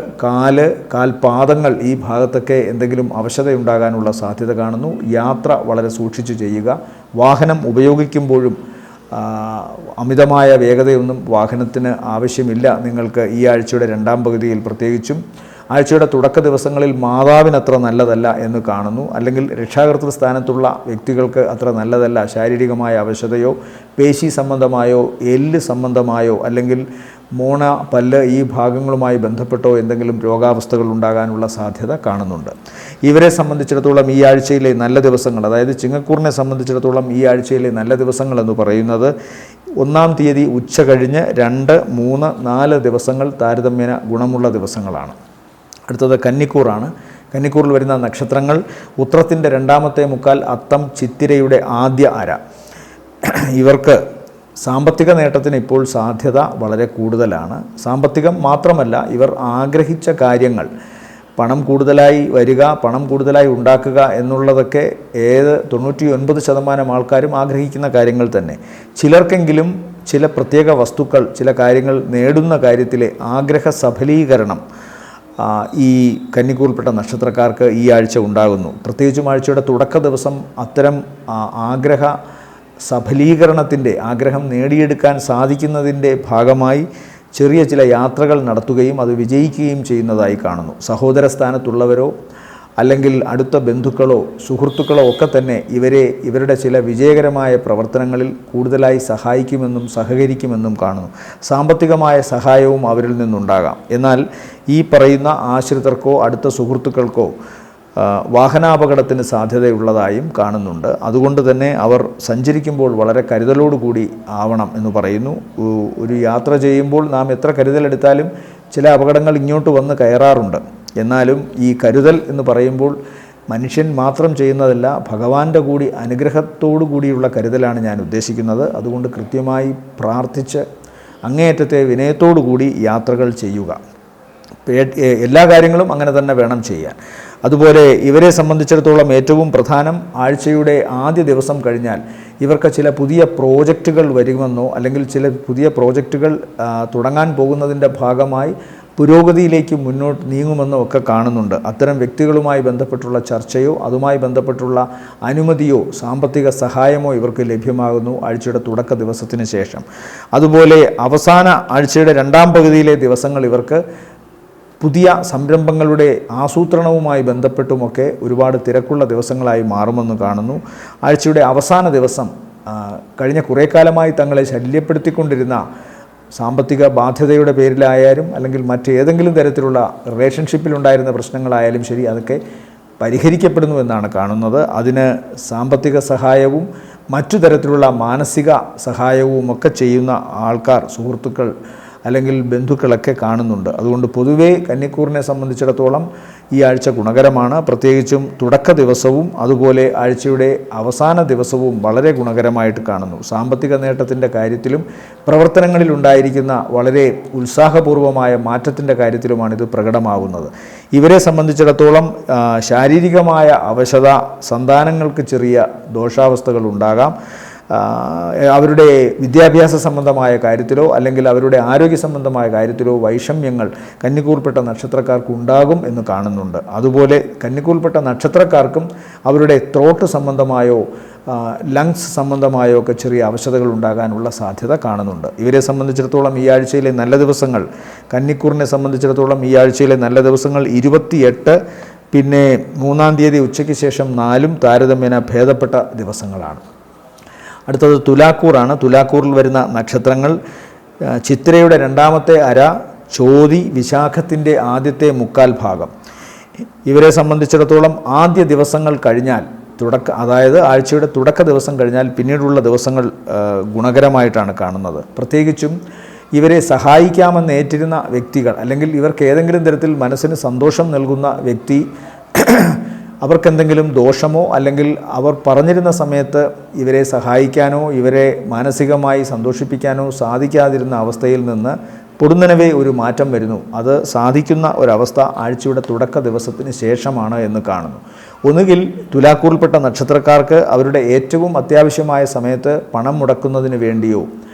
കാൽപാദങ്ങൾ ഈ ഭാഗത്തൊക്കെ എന്തെങ്കിലും അവശതയുണ്ടാകാനുള്ള സാധ്യത കാണുന്നു. യാത്ര വളരെ സൂക്ഷിച്ചു ചെയ്യുക. വാഹനം ഉപയോഗിക്കുമ്പോഴും അമിതമായ വേഗതയൊന്നും വാഹനത്തിന് ആവശ്യമില്ല നിങ്ങൾക്ക് ഈ ആഴ്ചയുടെ രണ്ടാം പകുതിയിൽ. പ്രത്യേകിച്ചും ആഴ്ചയുടെ തുടക്ക ദിവസങ്ങളിൽ മാതാവിനത്ര നല്ലതല്ല എന്ന് കാണുന്നു. അല്ലെങ്കിൽ രക്ഷാകർതൃ സ്ഥാനത്തുള്ള വ്യക്തികൾക്ക് അത്ര നല്ലതല്ല. ശാരീരികമായ അവശതയോ പേശി സംബന്ധമായോ എല്ല് സംബന്ധമായോ അല്ലെങ്കിൽ മോണ, പല്ല് ഈ ഭാഗങ്ങളുമായി ബന്ധപ്പെട്ടോ എന്തെങ്കിലും രോഗാവസ്ഥകൾ ഉണ്ടാകാനുള്ള സാധ്യത കാണുന്നുണ്ട്. ഇവരെ സംബന്ധിച്ചിടത്തോളം ഈ ആഴ്ചയിലെ നല്ല ദിവസങ്ങൾ, അതായത് ചിങ്ങക്കൂറിനെ സംബന്ധിച്ചിടത്തോളം ഈ ആഴ്ചയിലെ നല്ല ദിവസങ്ങൾ എന്ന് പറയുന്നത് 1-ാം തീയതി ഉച്ച കഴിഞ്ഞ് 2, 3, 4 ദിവസങ്ങൾ താരതമ്യേന ഗുണമുള്ള ദിവസങ്ങളാണ്. അടുത്തത് കന്നിക്കൂറാണ്. കന്നിക്കൂറിൽ വരുന്ന നക്ഷത്രങ്ങൾ ഉത്രത്തിൻ്റെ 2ാമത്തെ മുക്കാൽ, അത്തം, ചിത്തിരയുടെ ആദ്യ അര. ഇവർക്ക് സാമ്പത്തിക നേട്ടത്തിന് ഇപ്പോൾ സാധ്യത വളരെ കൂടുതലാണ്. സാമ്പത്തികം മാത്രമല്ല, ഇവർ ആഗ്രഹിച്ച കാര്യങ്ങൾ, പണം കൂടുതലായി വരിക, പണം കൂടുതലായി ഉണ്ടാക്കുക എന്നുള്ളതൊക്കെ 99% ആൾക്കാരും ആഗ്രഹിക്കുന്ന കാര്യങ്ങൾ തന്നെ. ചിലർക്കെങ്കിലും ചില പ്രത്യേക വസ്തുക്കൾ, ചില കാര്യങ്ങൾ നേടുന്ന കാര്യത്തിലെ ആഗ്രഹ സഫലീകരണം ഈ കന്നിക്കൂറിൽപ്പെട്ട നക്ഷത്രക്കാർക്ക് ഈ ആഴ്ച ഉണ്ടാകുന്നു. പ്രത്യേകിച്ചും ആഴ്ചയുടെ തുടക്ക ദിവസം അത്തരം ആഗ്രഹം നേടിയെടുക്കാൻ സാധിക്കുന്നതിൻ്റെ ഭാഗമായി ചെറിയ ചില യാത്രകൾ നടത്തുകയും അത് വിജയിക്കുകയും ചെയ്യുന്നതായി കാണുന്നു. സഹോദര സ്ഥാനത്തുള്ളവരോ അല്ലെങ്കിൽ അടുത്ത ബന്ധുക്കളോ സുഹൃത്തുക്കളോ ഒക്കെ തന്നെ ഇവരുടെ ചില വിജയകരമായ പ്രവർത്തനങ്ങളിൽ കൂടുതലായി സഹായിക്കുമെന്നും സഹകരിക്കുമെന്നും കാണുന്നു. സാമ്പത്തികമായ സഹായവും അവരിൽ നിന്നുണ്ടാകാം. എന്നാൽ ഈ പറയുന്ന ആശ്രിതർക്കോ അടുത്ത സുഹൃത്തുക്കൾക്കോ വാഹനാപകടത്തിന് സാധ്യതയുള്ളതായും കാണുന്നുണ്ട്. അതുകൊണ്ട് തന്നെ അവർ സഞ്ചരിക്കുമ്പോൾ വളരെ കരുതലോടുകൂടി ആവണം എന്ന് പറയുന്നു. ഒരു യാത്ര ചെയ്യുമ്പോൾ നാം എത്ര കരുതലെടുത്താലും ചില അപകടങ്ങൾ ഇങ്ങോട്ട് വന്ന് കയറാറുണ്ട്. എന്നാലും ഈ കരുതൽ എന്ന് പറയുമ്പോൾ മനുഷ്യൻ മാത്രം ചെയ്യുന്നതല്ല, ഭഗവാന്റെ കൂടി അനുഗ്രഹത്തോടു കൂടിയുള്ള കരുതലാണ് ഞാൻ ഉദ്ദേശിക്കുന്നത്. അതുകൊണ്ട് കൃത്യമായി പ്രാർത്ഥിച്ച് അങ്ങേയറ്റത്തെ വിനയത്തോടു കൂടി യാത്രകൾ ചെയ്യുക. എല്ലാ കാര്യങ്ങളും അങ്ങനെ തന്നെ വേണം ചെയ്യാൻ. അതുപോലെ ഇവരെ സംബന്ധിച്ചിടത്തോളം ഏറ്റവും പ്രധാനം, ആഴ്ചയുടെ ആദ്യ ദിവസം കഴിഞ്ഞാൽ ഇവർക്ക് ചില പുതിയ പ്രോജക്റ്റുകൾ വരുമെന്നോ അല്ലെങ്കിൽ ചില പുതിയ പ്രോജക്റ്റുകൾ തുടങ്ങാൻ പോകുന്നതിൻ്റെ ഭാഗമായി പുരോഗതിയിലേക്ക് മുന്നോട്ട് നീങ്ങുമെന്നോ ഒക്കെ കാണുന്നുണ്ട്. അത്തരം വ്യക്തികളുമായി ബന്ധപ്പെട്ടുള്ള ചർച്ചയോ അതുമായി ബന്ധപ്പെട്ടുള്ള അനുമതിയോ സാമ്പത്തിക സഹായമോ ഇവർക്ക് ലഭ്യമാകുന്നു ആഴ്ചയുടെ തുടക്ക ദിവസത്തിന് ശേഷം. അതുപോലെ അവസാന ആഴ്ചയുടെ 2ാം പകുതിയിലെ ദിവസങ്ങൾ ഇവർക്ക് പുതിയ സംരംഭങ്ങളുടെ ആസൂത്രണവുമായി ബന്ധപ്പെട്ടുമൊക്കെ ഒരുപാട് തിരക്കുള്ള ദിവസങ്ങളായി മാറുമെന്ന് കാണുന്നു. ആഴ്ചയുടെ അവസാന ദിവസം കഴിഞ്ഞ കുറേ കാലമായി തങ്ങളെ ശല്യപ്പെടുത്തിക്കൊണ്ടിരുന്ന സാമ്പത്തിക ബാധ്യതയുടെ പേരിലായാലും അല്ലെങ്കിൽ മറ്റേതെങ്കിലും തരത്തിലുള്ള റിലേഷൻഷിപ്പിലുണ്ടായിരുന്ന പ്രശ്നങ്ങളായാലും ശരി, അതൊക്കെ പരിഹരിക്കപ്പെടുന്നു എന്നാണ് കാണുന്നത്. അതിന് സാമ്പത്തിക സഹായവും മറ്റു തരത്തിലുള്ള മാനസിക സഹായവും ഒക്കെ ചെയ്യുന്ന ആൾക്കാർ, സുഹൃത്തുക്കൾ, അല്ലെങ്കിൽ ബന്ധുക്കളൊക്കെ കാണുന്നുണ്ട്. അതുകൊണ്ട് പൊതുവേ കന്നിക്കൂറിനെ സംബന്ധിച്ചിടത്തോളം ഈ ആഴ്ച ഗുണകരമാണ്. പ്രത്യേകിച്ചും തുടക്ക ദിവസവും അതുപോലെ ആഴ്ചയുടെ അവസാന ദിവസവും വളരെ ഗുണകരമായിട്ട് കാണുന്നു. സാമ്പത്തിക നേട്ടത്തിൻ്റെ കാര്യത്തിലും പ്രവർത്തനങ്ങളിൽ ഉണ്ടായിരിക്കുന്ന വളരെ ഉത്സാഹപൂർവമായ മാറ്റത്തിൻ്റെ കാര്യത്തിലുമാണിത് പ്രകടമാകുന്നത്. ഇവരെ സംബന്ധിച്ചിടത്തോളം ശാരീരികമായ അവശത, സന്താനങ്ങൾക്ക് ചെറിയ ദോഷാവസ്ഥകൾ ഉണ്ടാകാം. അവരുടെ വിദ്യാഭ്യാസ സംബന്ധമായ കാര്യത്തിലോ അല്ലെങ്കിൽ അവരുടെ ആരോഗ്യ സംബന്ധമായ കാര്യത്തിലോ വൈഷമ്യങ്ങൾ കന്നിക്കൂറിൽപ്പെട്ട നക്ഷത്രക്കാർക്ക് ഉണ്ടാകും എന്ന് കാണുന്നുണ്ട്. അതുപോലെ കന്നിക്കൂറിൽപ്പെട്ട നക്ഷത്രക്കാർക്കും അവരുടെ ത്രോട്ട് സംബന്ധമായോ ലങ്സ് സംബന്ധമായോ ഒക്കെ ചെറിയ അവശതകൾ ഉണ്ടാകാനുള്ള സാധ്യത കാണുന്നുണ്ട്. ഇവരെ സംബന്ധിച്ചിടത്തോളം ഈ ആഴ്ചയിലെ നല്ല ദിവസങ്ങൾ, കന്നിക്കൂറിനെ സംബന്ധിച്ചിടത്തോളം ഈ ആഴ്ചയിലെ നല്ല ദിവസങ്ങൾ 28, പിന്നെ 3-ാം തീയതി ഉച്ചയ്ക്ക് ശേഷം 4 താരതമ്യേന ഭേദപ്പെട്ട ദിവസങ്ങളാണ്. അടുത്തത് തുലാക്കൂറാണ്. തുലാക്കൂറിൽ വരുന്ന നക്ഷത്രങ്ങൾ ചിത്രയുടെ 2ാമത്തെ അര, ചോതി, വിശാഖത്തിൻ്റെ ആദ്യത്തെ 1/4 ഭാഗം. ഇവരെ സംബന്ധിച്ചിടത്തോളം ആദ്യ ദിവസങ്ങൾ കഴിഞ്ഞാൽ, അതായത് ആഴ്ചയുടെ തുടക്ക ദിവസം കഴിഞ്ഞാൽ പിന്നീടുള്ള ദിവസങ്ങൾ ഗുണകരമായിട്ടാണ് കാണുന്നത്. പ്രത്യേകിച്ചും ഇവരെ സഹായിക്കാമെന്ന് ഏറ്റിരുന്ന വ്യക്തികൾ അല്ലെങ്കിൽ ഇവർക്ക് ഏതെങ്കിലും തരത്തിൽ മനസ്സിന് സന്തോഷം നൽകുന്ന വ്യക്തി അവർക്കെന്തെങ്കിലും ദോഷമോ അല്ലെങ്കിൽ അവർ പറഞ്ഞിരുന്ന സമയത്ത് ഇവരെ സഹായിക്കാനോ ഇവരെ മാനസികമായി സന്തോഷിപ്പിക്കാനോ സാധിക്കാതിരുന്ന അവസ്ഥയിൽ നിന്ന് പൊടുന്നനവേ ഒരു മാറ്റം വരുന്നു. അത് സാധിക്കുന്ന ഒരവസ്ഥ ആഴ്ചയുടെ തുടക്ക ദിവസത്തിന് ശേഷമാണ് എന്ന് കാണുന്നു. ഒന്നുകിൽ തുലാക്കൂറിൽപ്പെട്ട നക്ഷത്രക്കാർക്ക് അവരുടെ ഏറ്റവും അത്യാവശ്യമായ സമയത്ത് പണം മുടക്കുന്നതിന് വേണ്ടിയോ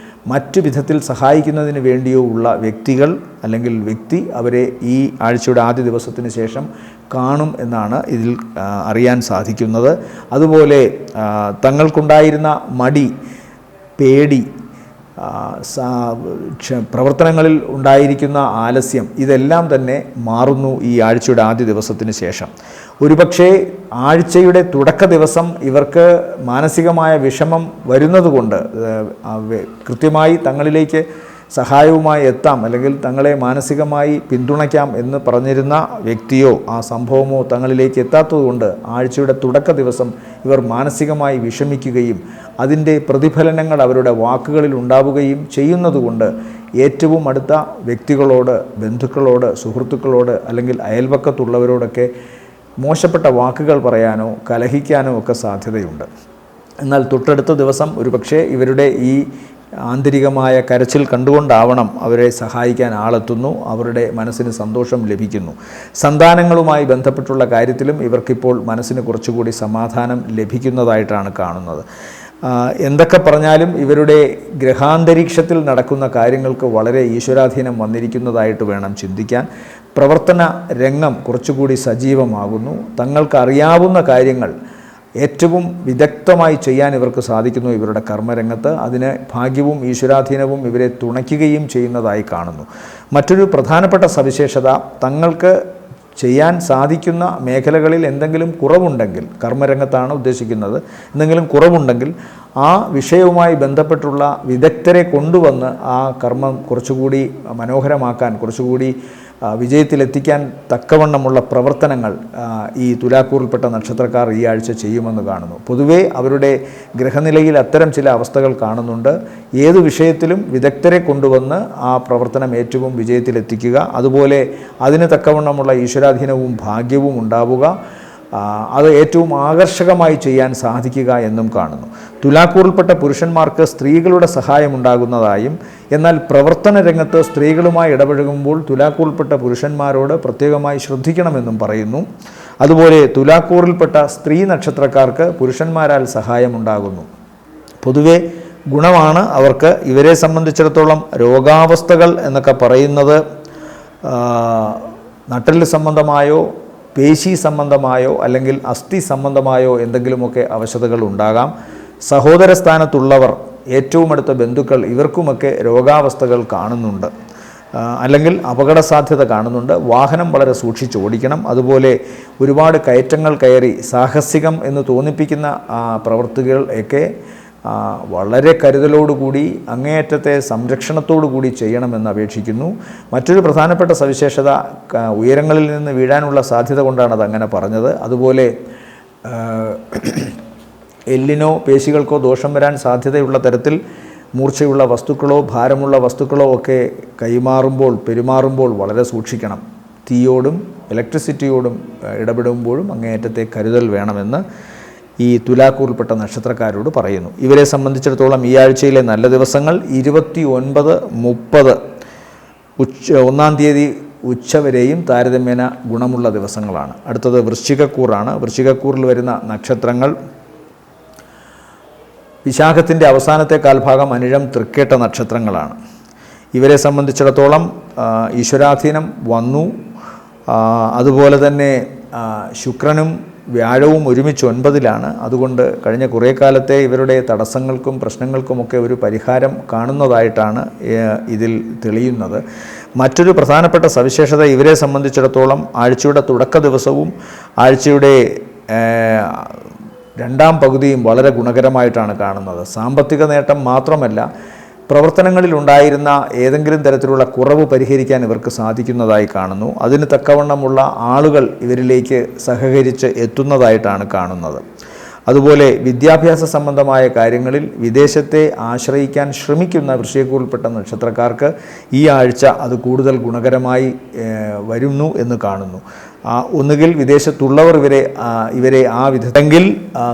മറ്റു വിധത്തിൽ സഹായിക്കുന്നതിന് വേണ്ടിയോ ഉള്ള വ്യക്തികൾ അല്ലെങ്കിൽ വ്യക്തി അവരെ ഈ ആഴ്ചയുടെ ആദ്യ ദിവസത്തിന് ശേഷം കാണും എന്നാണ് ഇതിൽ അറിയാൻ സാധിക്കുന്നത്. അതുപോലെ തങ്ങൾക്കുണ്ടായിരുന്ന മടി, പേടി, പ്രവർത്തനങ്ങളിൽ ഉണ്ടായിരിക്കുന്ന ആലസ്യം ഇതെല്ലാം തന്നെ മാറുന്നു ഈ ആഴ്ചയുടെ ആദ്യ ദിവസത്തിന് ശേഷം. ഒരുപക്ഷെ ആഴ്ചയുടെ തുടക്ക ദിവസം ഇവർക്ക് മാനസികമായ വിഷമം വരുന്നതുകൊണ്ട് കൃത്യമായി തങ്ങളിലേക്ക് സഹായവുമായി എത്താം അല്ലെങ്കിൽ തങ്ങളെ മാനസികമായി പിന്തുണയ്ക്കാം എന്ന് പറഞ്ഞിരുന്ന വ്യക്തിയോ ആ സംഭവമോ തങ്ങളിലേക്ക് എത്താത്തതുകൊണ്ട് ആഴ്ചയുടെ തുടക്ക ദിവസം ഇവർ മാനസികമായി വിഷമിക്കുകയും അതിൻ്റെ പ്രതിഫലനങ്ങൾ അവരുടെ വാക്കുകളിൽ ഉണ്ടാവുകയും ചെയ്യുന്നതുകൊണ്ട് ഏറ്റവും അടുത്ത വ്യക്തികളോട്, ബന്ധുക്കളോട്, സുഹൃത്തുക്കളോട് അല്ലെങ്കിൽ അയൽപക്കത്തുള്ളവരോടൊക്കെ മോശപ്പെട്ട വാക്കുകൾ പറയാനോ കലഹിക്കാനോ ഒക്കെ സാധ്യതയുണ്ട്. എന്നാൽ തൊട്ടടുത്ത ദിവസം ഒരുപക്ഷെ ഇവരുടെ ഈ ആന്തരികമായ കരച്ചിൽ കണ്ടുകൊണ്ടാവണം അവരെ സഹായിക്കാൻ ആളെത്തുന്നു, അവരുടെ മനസ്സിന് സന്തോഷം ലഭിക്കുന്നു. സന്താനങ്ങളുമായി ബന്ധപ്പെട്ടുള്ള കാര്യത്തിലും ഇവർക്കിപ്പോൾ മനസ്സിന് കുറച്ചുകൂടി സമാധാനം ലഭിക്കുന്നതായിട്ടാണ് കാണുന്നത്. എന്തൊക്കെ പറഞ്ഞാലും ഇവരുടെ ഗ്രഹാന്തരീക്ഷത്തിൽ നടക്കുന്ന കാര്യങ്ങൾക്ക് വളരെ ഈശ്വരാധീനം വന്നിരിക്കുന്നതായിട്ട് വേണം ചിന്തിക്കാൻ. പ്രവർത്തന രംഗം കുറച്ചുകൂടി സജീവമാകുന്നു. തങ്ങൾക്കറിയാവുന്ന കാര്യങ്ങൾ ഏറ്റവും വിദഗ്ധമായി ചെയ്യാൻ ഇവർക്ക് സാധിക്കുന്നു ഇവരുടെ കർമ്മരംഗത്ത്. അതിന് ഭാഗ്യവും ഈശ്വരാധീനവും ഇവരെ തുണയ്ക്കുകയും ചെയ്യുന്നതായി കാണുന്നു. മറ്റൊരു പ്രധാനപ്പെട്ട സവിശേഷത, തങ്ങൾക്ക് ചെയ്യാൻ സാധിക്കുന്ന മേഖലകളിൽ എന്തെങ്കിലും കുറവുണ്ടെങ്കിൽ, കർമ്മരംഗത്താണ് ഉദ്ദേശിക്കുന്നത്, എന്തെങ്കിലും കുറവുണ്ടെങ്കിൽ ആ വിഷയവുമായി ബന്ധപ്പെട്ടുള്ള വിദഗ്ധരെ കൊണ്ടുവന്ന് ആ കർമ്മം കുറച്ചുകൂടി മനോഹരമാക്കാൻ, കുറച്ചുകൂടി വിജയത്തിലെത്തിക്കാൻ തക്കവണ്ണമുള്ള പ്രവർത്തനങ്ങൾ ഈ തുലാക്കൂറിൽപ്പെട്ട നക്ഷത്രക്കാർ ഈ ആഴ്ച ചെയ്യുമെന്ന് കാണുന്നു. പൊതുവേ അവരുടെ ഗ്രഹനിലയിൽ അത്തരം ചില അവസ്ഥകൾ കാണുന്നുണ്ട്. ഏതു വിഷയത്തിലും വിദഗ്ധരെ കൊണ്ടുവന്ന് ആ പ്രവർത്തനം ഏറ്റവും വിജയത്തിലെത്തിക്കുക, അതുപോലെ അതിന് തക്കവണ്ണമുള്ള ഈശ്വരാധീനവും ഭാഗ്യവും ഉണ്ടാവുക, അത് ഏറ്റവും ആകർഷകമായി ചെയ്യാൻ സാധിക്കുക എന്നും കാണുന്നു. തുലാക്കൂറിൽപ്പെട്ട പുരുഷന്മാർക്ക് സ്ത്രീകളുടെ സഹായമുണ്ടാകുന്നതായും എന്നാൽ പ്രവർത്തന രംഗത്ത് സ്ത്രീകളുമായി ഇടപഴകുമ്പോൾ തുലാക്കൂറിൽപ്പെട്ട പുരുഷന്മാരോട് പ്രത്യേകമായി ശ്രദ്ധിക്കണമെന്നും പറയുന്നു. അതുപോലെ തുലാക്കൂറിൽപ്പെട്ട സ്ത്രീ നക്ഷത്രക്കാർക്ക് പുരുഷന്മാരാൽ സഹായമുണ്ടാകുന്നു. പൊതുവെ ഗുണമാണ് അവർക്ക്. ഇവരെ സംബന്ധിച്ചിടത്തോളം രോഗാവസ്ഥകൾ എന്നൊക്കെ പറയുന്നത് നട്ടെല്ല് സംബന്ധമായോ പേശി സംബന്ധമായോ അല്ലെങ്കിൽ അസ്ഥി സംബന്ധമായോ എന്തെങ്കിലുമൊക്കെ അവശതകൾ ഉണ്ടാകാം. സഹോദര സ്ഥാനത്തുള്ളവർ, ഏറ്റവും അടുത്ത ബന്ധുക്കൾ, ഇവർക്കുമൊക്കെ രോഗാവസ്ഥകൾ കാണുന്നുണ്ട്, അല്ലെങ്കിൽ അപകട സാധ്യത കാണുന്നുണ്ട്. വാഹനം വളരെ സൂക്ഷിച്ച് ഓടിക്കണം. അതുപോലെ ഒരുപാട് കയറ്റങ്ങൾ കയറി സാഹസികം എന്ന് തോന്നിപ്പിക്കുന്ന പ്രവൃത്തികൾ ഒക്കെ വളരെ കരുതലോടുകൂടി അങ്ങേയറ്റത്തെ സംരക്ഷണത്തോടുകൂടി ചെയ്യണമെന്ന് അപേക്ഷിക്കുന്നു. മറ്റൊരു പ്രധാനപ്പെട്ട സവിശേഷത, ഉയരങ്ങളിൽ നിന്ന് വീഴാനുള്ള സാധ്യത കൊണ്ടാണ് അതങ്ങനെ പറഞ്ഞത്. അതുപോലെ എല്ലിനോ പേശികൾക്കോ ദോഷം വരാൻ സാധ്യതയുള്ള തരത്തിൽ മൂർച്ചയുള്ള വസ്തുക്കളോ ഭാരമുള്ള വസ്തുക്കളോ ഒക്കെ പെരുമാറുമ്പോൾ വളരെ സൂക്ഷിക്കണം. തീയോടും ഇലക്ട്രിസിറ്റിയോടും ഇടപെടുമ്പോഴും അങ്ങേയറ്റത്തെ കരുതൽ വേണമെന്ന് ഈ തുലാക്കൂറിൽപ്പെട്ട നക്ഷത്രക്കാരോട് പറയുന്നു. ഇവരെ സംബന്ധിച്ചിടത്തോളം ഈ ആഴ്ചയിലെ നല്ല ദിവസങ്ങൾ 29, 30, 1-ാം തീയതി ഉച്ചവരെയും താരതമ്യേന ഗുണമുള്ള ദിവസങ്ങളാണ്. അടുത്തത് വൃശ്ചികക്കൂറാണ്. വൃശ്ചികക്കൂറിൽ വരുന്ന നക്ഷത്രങ്ങൾ വിശാഖത്തിൻ്റെ അവസാനത്തെ കാൽഭാഗം, അനിഴം, തൃക്കേട്ട നക്ഷത്രങ്ങളാണ്. ഇവരെ സംബന്ധിച്ചിടത്തോളം ഈശ്വരാധീനം വന്നു. അതുപോലെ തന്നെ ശുക്രനും വ്യാഴവും ഒരുമിച്ച് 9-ലാണ്. അതുകൊണ്ട് കഴിഞ്ഞ കുറേ കാലത്തെ ഇവരുടെ തടസ്സങ്ങൾക്കും പ്രശ്നങ്ങൾക്കുമൊക്കെ ഒരു പരിഹാരം കാണുന്നതായിട്ടാണ് ഇതിൽ തെളിയുന്നത്. മറ്റൊരു പ്രധാനപ്പെട്ട സവിശേഷത ഇവരെ സംബന്ധിച്ചിടത്തോളം ആഴ്ചയുടെ തുടക്ക ദിവസവും ആഴ്ചയുടെ 2-ാം പകുതിയും വളരെ ഗുണകരമായിട്ടാണ് കാണുന്നത്. സാമ്പത്തിക നേട്ടം മാത്രമല്ല, പ്രവർത്തനങ്ങളിലുണ്ടായിരുന്ന ഏതെങ്കിലും തരത്തിലുള്ള കുറവ് പരിഹരിക്കാൻ ഇവർക്ക് സാധിക്കുന്നതായി കാണുന്നു. അതിന് തക്കവണ്ണമുള്ള ആളുകൾ ഇവരിലേക്ക് സഹകരിച്ച് എത്തുന്നതായിട്ടാണ് കാണുന്നത്. അതുപോലെ വിദ്യാഭ്യാസ സംബന്ധമായ കാര്യങ്ങളിൽ വിദേശത്തെ ആശ്രയിക്കാൻ ശ്രമിക്കുന്ന വൃശ്ചികക്കൂറിൽപ്പെട്ട നക്ഷത്രക്കാർക്ക് ഈ ആഴ്ച അത് കൂടുതൽ ഗുണകരമായി വരുന്നു എന്ന് കാണുന്നു. ഒന്നുകിൽ വിദേശത്തുള്ളവർ ഇവരെ ആ വിധത്തിൽ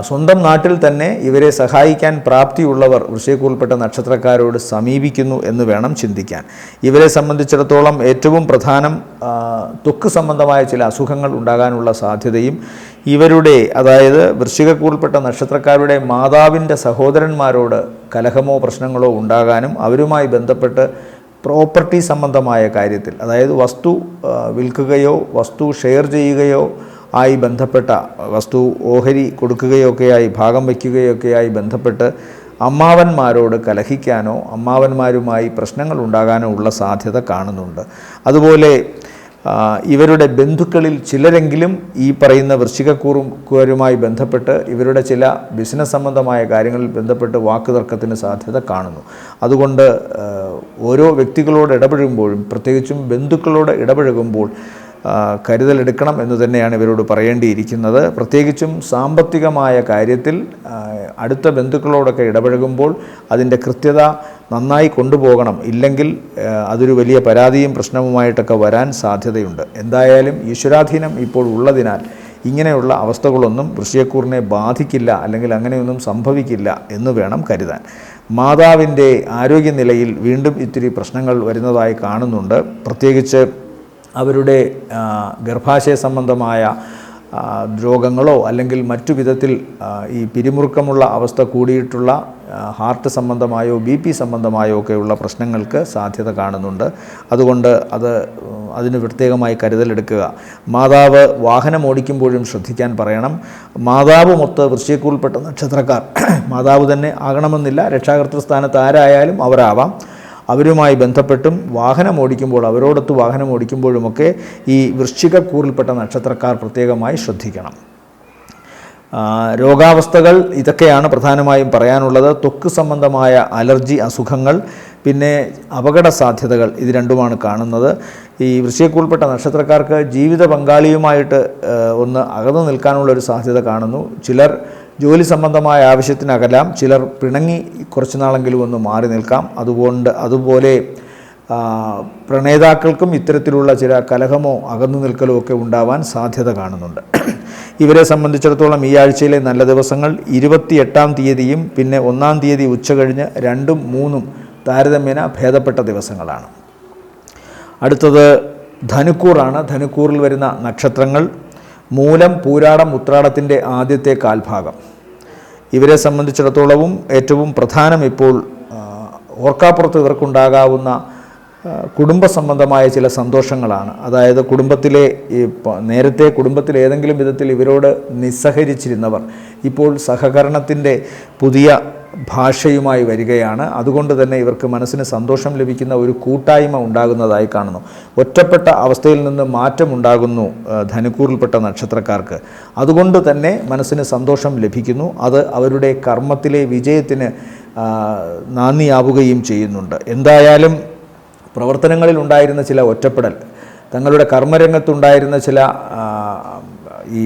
സ്വന്തം നാട്ടിൽ തന്നെ ഇവരെ സഹായിക്കാൻ പ്രാപ്തിയുള്ളവർ വൃശ്ചികക്കൂറിൽപ്പെട്ട നക്ഷത്രക്കാരോട് സമീപിക്കുന്നു എന്ന് വേണം ചിന്തിക്കാൻ. ഇവരെ സംബന്ധിച്ചിടത്തോളം ഏറ്റവും പ്രധാനം ത്വക്ക് സംബന്ധമായ ചില അസുഖങ്ങൾ ഉണ്ടാകാനുള്ള സാധ്യതയും ഇവരുടെ, അതായത് വൃശ്ചികക്കൂറിൽപ്പെട്ട നക്ഷത്രക്കാരുടെ മാതാവിൻ്റെ സഹോദരന്മാരോട് കലഹമോ പ്രശ്നങ്ങളോ ഉണ്ടാകാനും അവരുമായി ബന്ധപ്പെട്ട് പ്രോപ്പർട്ടി സംബന്ധമായ കാര്യത്തിൽ, അതായത് വസ്തു വിൽക്കുകയോ വസ്തു ഷെയർ ചെയ്യുകയോ ആയി ബന്ധപ്പെട്ട, വസ്തു ഓഹരി കൊടുക്കുകയൊക്കെയായി ഭാഗം വയ്ക്കുകയൊക്കെയായി ബന്ധപ്പെട്ട് അമ്മാവന്മാരോട് കലഹിക്കാനോ അമ്മാവന്മാരുമായി പ്രശ്നങ്ങൾ ഉണ്ടാകാനോ ഉള്ള സാധ്യത കാണുന്നുണ്ട്. അതുപോലെ ഇവരുടെ ബന്ധുക്കളിൽ ചിലരെങ്കിലും ഈ പറയുന്ന വൃശ്ചികക്കൂറുമായി ബന്ധപ്പെട്ട് ഇവരുടെ ചില ബിസിനസ് സംബന്ധമായ കാര്യങ്ങളിൽ ബന്ധപ്പെട്ട് വാക്കുതർക്കത്തിന് സാധ്യത കാണുന്നു. അതുകൊണ്ട് ഓരോ വ്യക്തികളോട് ഇടപഴകുമ്പോഴും, പ്രത്യേകിച്ചും ബന്ധുക്കളോട് ഇടപഴകുമ്പോൾ കരുതലെടുക്കണം എന്ന് തന്നെയാണ് ഇവരോട് പറയേണ്ടിയിരിക്കുന്നത്. പ്രത്യേകിച്ചും സാമ്പത്തികമായ കാര്യത്തിൽ അടുത്ത ബന്ധുക്കളോടൊക്കെ ഇടപഴകുമ്പോൾ അതിൻ്റെ കൃത്യത നന്നായി കൊണ്ടുപോകണം. ഇല്ലെങ്കിൽ അതൊരു വലിയ പരാതിയും പ്രശ്നവുമായിട്ടൊക്കെ വരാൻ സാധ്യതയുണ്ട്. എന്തായാലും ഈശ്വരാധീനം ഇപ്പോൾ ഉള്ളതിനാൽ ഇങ്ങനെയുള്ള അവസ്ഥകളൊന്നും വൃശ്ചികക്കൂറിനെ ബാധിക്കില്ല, അല്ലെങ്കിൽ അങ്ങനെയൊന്നും സംഭവിക്കില്ല എന്ന് വേണം കരുതാൻ. മാതാവിൻ്റെ ആരോഗ്യനിലയിൽ വീണ്ടും ഇത്തിരി പ്രശ്നങ്ങൾ വരുന്നതായി കാണുന്നുണ്ട്. പ്രത്യേകിച്ച് അവരുടെ ഗർഭാശയ സംബന്ധമായ രോഗങ്ങളോ അല്ലെങ്കിൽ മറ്റു വിധത്തിൽ ഈ പിരിമുറുക്കമുള്ള അവസ്ഥ കൂടിയിട്ടുള്ള ഹാർട്ട് സംബന്ധമായോ BP സംബന്ധമായോ ഒക്കെയുള്ള പ്രശ്നങ്ങൾക്ക് സാധ്യത കാണുന്നുണ്ട്. അതുകൊണ്ട് അതിന് പ്രത്യേകമായി കരുതലെടുക്കുക. മാതാവ് വാഹനം ഓടിക്കുമ്പോഴും ശ്രദ്ധിക്കാൻ പറയണം. മാതാവുമൊത്ത് വൃശ്ചികക്കൂറിൽപ്പെട്ട നക്ഷത്രക്കാർ, മാതാവ് തന്നെ ആകണമെന്നില്ല, രക്ഷാകർതൃ സ്ഥാനത്ത് ആരായാലും അവരാവാം, അവരുമായി ബന്ധപ്പെട്ടും വാഹനം ഓടിക്കുമ്പോഴുമൊക്കെ ഈ വൃശ്ചികക്കൂറിൽപ്പെട്ട നക്ഷത്രക്കാർ പ്രത്യേകമായി ശ്രദ്ധിക്കണം. രോഗാവസ്ഥകൾ ഇതൊക്കെയാണ് പ്രധാനമായും പറയാനുള്ളത്. ത്വക്ക് സംബന്ധമായ അലർജി അസുഖങ്ങൾ, പിന്നെ അപകട സാധ്യതകൾ, ഇത് രണ്ടുമാണ് കാണുന്നത്. ഈ വൃശ്ചികക്കൂറിൽപ്പെട്ട നക്ഷത്രക്കാർക്ക് ജീവിത പങ്കാളിയുമായിട്ട് ഒന്ന് അകന്നു നിൽക്കാനുള്ളൊരു സാധ്യത കാണുന്നു. ചിലർ ജോലി സംബന്ധമായ ആവശ്യത്തിനകലാം, ചിലർ പിണങ്ങി കുറച്ചു നാളെങ്കിലും ഒന്ന് മാറി നിൽക്കാം. അതുപോലെ പ്രണേതാക്കൾക്കും ഇത്തരത്തിലുള്ള ചില കലഹമോ അകന്നു നിൽക്കലോ ഒക്കെ ഉണ്ടാവാൻ സാധ്യത കാണുന്നുണ്ട്. ഇവരെ സംബന്ധിച്ചിടത്തോളം ഈ ആഴ്ചയിലെ നല്ല ദിവസങ്ങൾ 28-ാം തീയതിയും പിന്നെ 1-ാം തീയതി ഉച്ചകഴിഞ്ഞ് 2-ഉം 3-ഉം താരതമ്യേന ഭേദപ്പെട്ട ദിവസങ്ങളാണ്. അടുത്തത് ധനുക്കൂറാണ്. ധനുക്കൂറിൽ വരുന്ന നക്ഷത്രങ്ങൾ മൂലം, പൂരാടം, ഉത്രാടത്തിൻ്റെ ആദ്യത്തെ കാൽഭാഗം. ഇവരെ സംബന്ധിച്ചിടത്തോളവും ഏറ്റവും പ്രധാനം ഇപ്പോൾ ഓർക്കാപ്പുറത്ത് ഇവർക്കുണ്ടാകാവുന്ന കുടുംബ സംബന്ധമായ ചില സന്തോഷങ്ങളാണ്. അതായത് നേരത്തെ കുടുംബത്തിൽ ഏതെങ്കിലും വിധത്തിൽ ഇവരോട് നിസ്സഹരിച്ചിരുന്നവർ ഇപ്പോൾ സഹകരണത്തിൻ്റെ പുതിയ ഭാഷയുമായി വരികയാണ്. അതുകൊണ്ട് തന്നെ ഇവർക്ക് മനസ്സിന് സന്തോഷം ലഭിക്കുന്ന ഒരു കൂട്ടായ്മ ഉണ്ടാകുന്നതായി കാണുന്നു. ഒറ്റപ്പെട്ട അവസ്ഥയിൽ നിന്ന് മാറ്റമുണ്ടാകുന്നു ധനുക്കൂറിൽപ്പെട്ട നക്ഷത്രക്കാർക്ക്. അതുകൊണ്ട് തന്നെ മനസ്സിന് സന്തോഷം ലഭിക്കുന്നു. അത് അവരുടെ കർമ്മത്തിലെ വിജയത്തിന് നാന്ദിയാവുകയും ചെയ്യുന്നുണ്ട്. എന്തായാലും പ്രവർത്തനങ്ങളിൽ ഉണ്ടായിരുന്ന ചില ഒറ്റപ്പെടൽ, തങ്ങളുടെ കർമ്മരംഗത്തുണ്ടായിരുന്ന ചില ഈ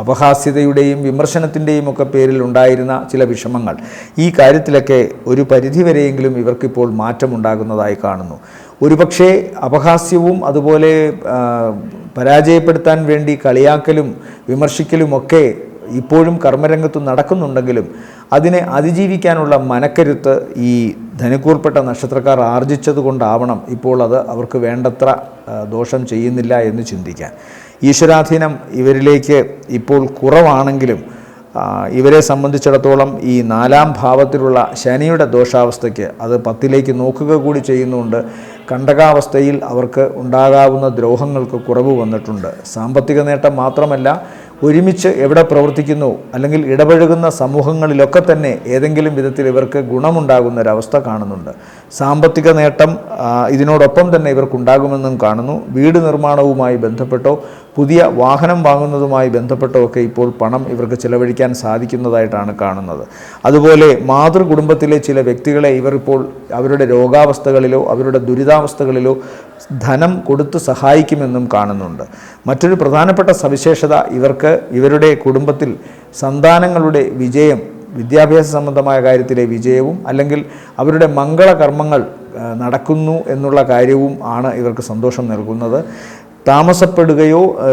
അപഹാസ്യതയുടെയും വിമർശനത്തിൻ്റെയും ഒക്കെ പേരിൽ ഉണ്ടായിരുന്ന ചില വിഷമങ്ങൾ, ഈ കാര്യത്തിലൊക്കെ ഒരു പരിധിവരെയെങ്കിലും ഇവർക്കിപ്പോൾ മാറ്റമുണ്ടാകുന്നതായി കാണുന്നു. ഒരുപക്ഷെ അപഹാസ്യവും അതുപോലെ പരാജയപ്പെടുത്താൻ വേണ്ടി കളിയാക്കലും വിമർശിക്കലുമൊക്കെ ഇപ്പോഴും കർമ്മരംഗത്ത് നടക്കുന്നുണ്ടെങ്കിലും അതിനെ അതിജീവിക്കാനുള്ള മനക്കരുത്ത് ഈ ധനുക്കൂർപ്പെട്ട നക്ഷത്രക്കാർ ആർജിച്ചതുകൊണ്ടാവണം ഇപ്പോൾ അത് അവർക്ക് വേണ്ടത്ര ദോഷം ചെയ്യുന്നില്ല എന്ന് ചിന്തിക്കാൻ. ഈശ്വരാധീനം ഇവരിലേക്ക് ഇപ്പോൾ കുറവാണെങ്കിലും ഇവരെ സംബന്ധിച്ചിടത്തോളം ഈ 4-ാം ഭാവത്തിലുള്ള ശനിയുടെ ദോഷാവസ്ഥയ്ക്ക് അത് 10ലേക്ക് നോക്കുക കൂടി ചെയ്യുന്നുകൊണ്ട് കണ്ടകാവസ്ഥയിൽ അവർക്ക് ഉണ്ടാകാവുന്ന ദ്രോഹങ്ങൾക്ക് കുറവ് വന്നിട്ടുണ്ട്. സാമ്പത്തിക നേട്ടം മാത്രമല്ല, ഒരുമിച്ച് എവിടെ പ്രവർത്തിക്കുന്നു അല്ലെങ്കിൽ ഇടപഴകുന്ന സമൂഹങ്ങളിലൊക്കെ തന്നെ ഏതെങ്കിലും വിധത്തിൽ ഇവർക്ക് ഗുണമുണ്ടാകുന്നൊരവസ്ഥ കാണുന്നുണ്ട്. സാമ്പത്തിക നേട്ടം ഇതിനോടൊപ്പം തന്നെ ഇവർക്കുണ്ടാകുമെന്നും കാണുന്നു. വീട് നിർമ്മാണവുമായി ബന്ധപ്പെട്ടോ പുതിയ വാഹനം വാങ്ങുന്നതുമായി ബന്ധപ്പെട്ടോ ഒക്കെ ഇപ്പോൾ പണം ഇവർക്ക് ചിലവഴിക്കാൻ സാധിക്കുന്നതായിട്ടാണ് കാണുന്നത്. അതുപോലെ മാതൃകുടുംബത്തിലെ ചില വ്യക്തികളെ ഇവർ ഇപ്പോൾ അവരുടെ രോഗാവസ്ഥകളിലോ അവരുടെ ദുരിതാവസ്ഥകളിലോ ധനം കൊടുത്ത് സഹായിക്കുമെന്നും കാണുന്നുണ്ട്. മറ്റൊരു പ്രധാനപ്പെട്ട സവിശേഷത ഇവരുടെ കുടുംബത്തിൽ സന്താനങ്ങളുടെ വിജയം, വിദ്യാഭ്യാസ സംബന്ധമായ കാര്യത്തിലെ വിജയവും അല്ലെങ്കിൽ അവരുടെ മംഗളകർമ്മങ്ങൾ നടക്കുന്നു എന്നുള്ള കാര്യവും ആണ് ഇവർക്ക് സന്തോഷം നൽകുന്നത്.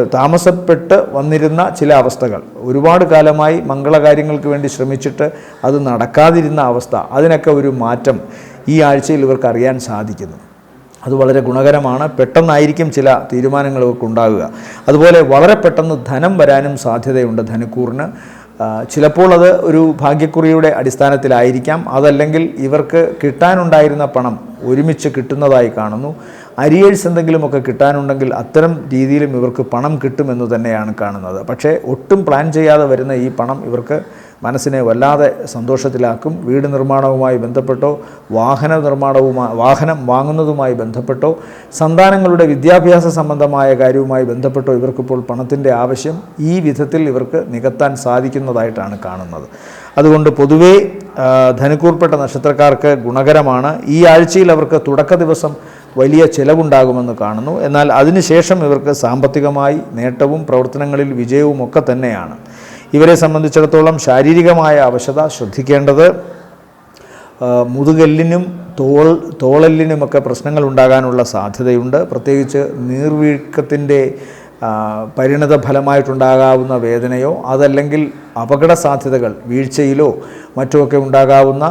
താമസപ്പെട്ട് വന്നിരുന്ന ചില അവസ്ഥകൾ, ഒരുപാട് കാലമായി മംഗളകാര്യങ്ങൾക്ക് വേണ്ടി ശ്രമിച്ചിട്ട് അത് നടക്കാതിരുന്ന അവസ്ഥ, അതിനൊക്കെ ഒരു മാറ്റം ഈ ആഴ്ചയിൽ ഇവർക്ക് അറിയാൻ സാധിക്കുന്നു. അത് വളരെ ഗുണകരമാണ്. പെട്ടെന്നായിരിക്കും ചില തീരുമാനങ്ങൾ ഇവർക്കുണ്ടാകുക. അതുപോലെ വളരെ പെട്ടെന്ന് ധനം വരാനും സാധ്യതയുണ്ട് ധനുക്കൂറിന്. ചിലപ്പോൾ അത് ഒരു ഭാഗ്യക്കുറിയുടെ അടിസ്ഥാനത്തിലായിരിക്കാം, അതല്ലെങ്കിൽ ഇവർക്ക് കിട്ടാനുണ്ടായിരുന്ന പണം ഒരുമിച്ച് കിട്ടുന്നതായി കാണുന്നു. അരിയേഴ്സ് എന്തെങ്കിലുമൊക്കെ കിട്ടാനുണ്ടെങ്കിൽ അത്തരം രീതിയിലും ഇവർക്ക് പണം കിട്ടുമെന്ന് തന്നെയാണ് കാണുന്നത്. പക്ഷേ ഒട്ടും പ്ലാൻ ചെയ്യാതെ വരുന്ന ഈ പണം ഇവർക്ക് മനസ്സിനെ വല്ലാതെ സന്തോഷത്തിലാക്കും. വീട് നിർമ്മാണവുമായി ബന്ധപ്പെട്ടോ വാഹനം വാങ്ങുന്നതുമായി ബന്ധപ്പെട്ടോ സന്താനങ്ങളുടെ വിദ്യാഭ്യാസ സംബന്ധമായ കാര്യവുമായി ബന്ധപ്പെട്ടോ ഇവർക്കിപ്പോൾ പണത്തിൻ്റെ ആവശ്യം ഈ വിധത്തിൽ ഇവർക്ക് നികത്താൻ സാധിക്കുന്നതായിട്ടാണ് കാണുന്നത്. അതുകൊണ്ട് പൊതുവേ ധനുക്കൂർപ്പെട്ട നക്ഷത്രക്കാർക്ക് ഗുണകരമാണ്. ഈ ആഴ്ചയിൽ അവർക്ക് തുടക്ക ദിവസം വലിയ ചിലവുണ്ടാകുമെന്ന് കാണുന്നു. എന്നാൽ അതിനുശേഷം ഇവർക്ക് സാമ്പത്തികമായി നേട്ടവും പ്രവർത്തനങ്ങളിൽ വിജയവും ഒക്കെ തന്നെയാണ്. ഇവരെ സംബന്ധിച്ചിടത്തോളം ശാരീരികമായ അവശത ശ്രദ്ധിക്കേണ്ടത്. മുതുകെല്ലിനും തോളെല്ലിനുമൊക്കെ പ്രശ്നങ്ങൾ ഉണ്ടാകാനുള്ള സാധ്യതയുണ്ട്. പ്രത്യേകിച്ച് നീർവീക്കത്തിൻ്റെ പരിണത ഫലമായിട്ടുണ്ടാകാവുന്ന വേദനയോ അതല്ലെങ്കിൽ അപകട സാധ്യതകൾ, വീഴ്ചയിലോ മറ്റുമൊക്കെ ഉണ്ടാകാവുന്ന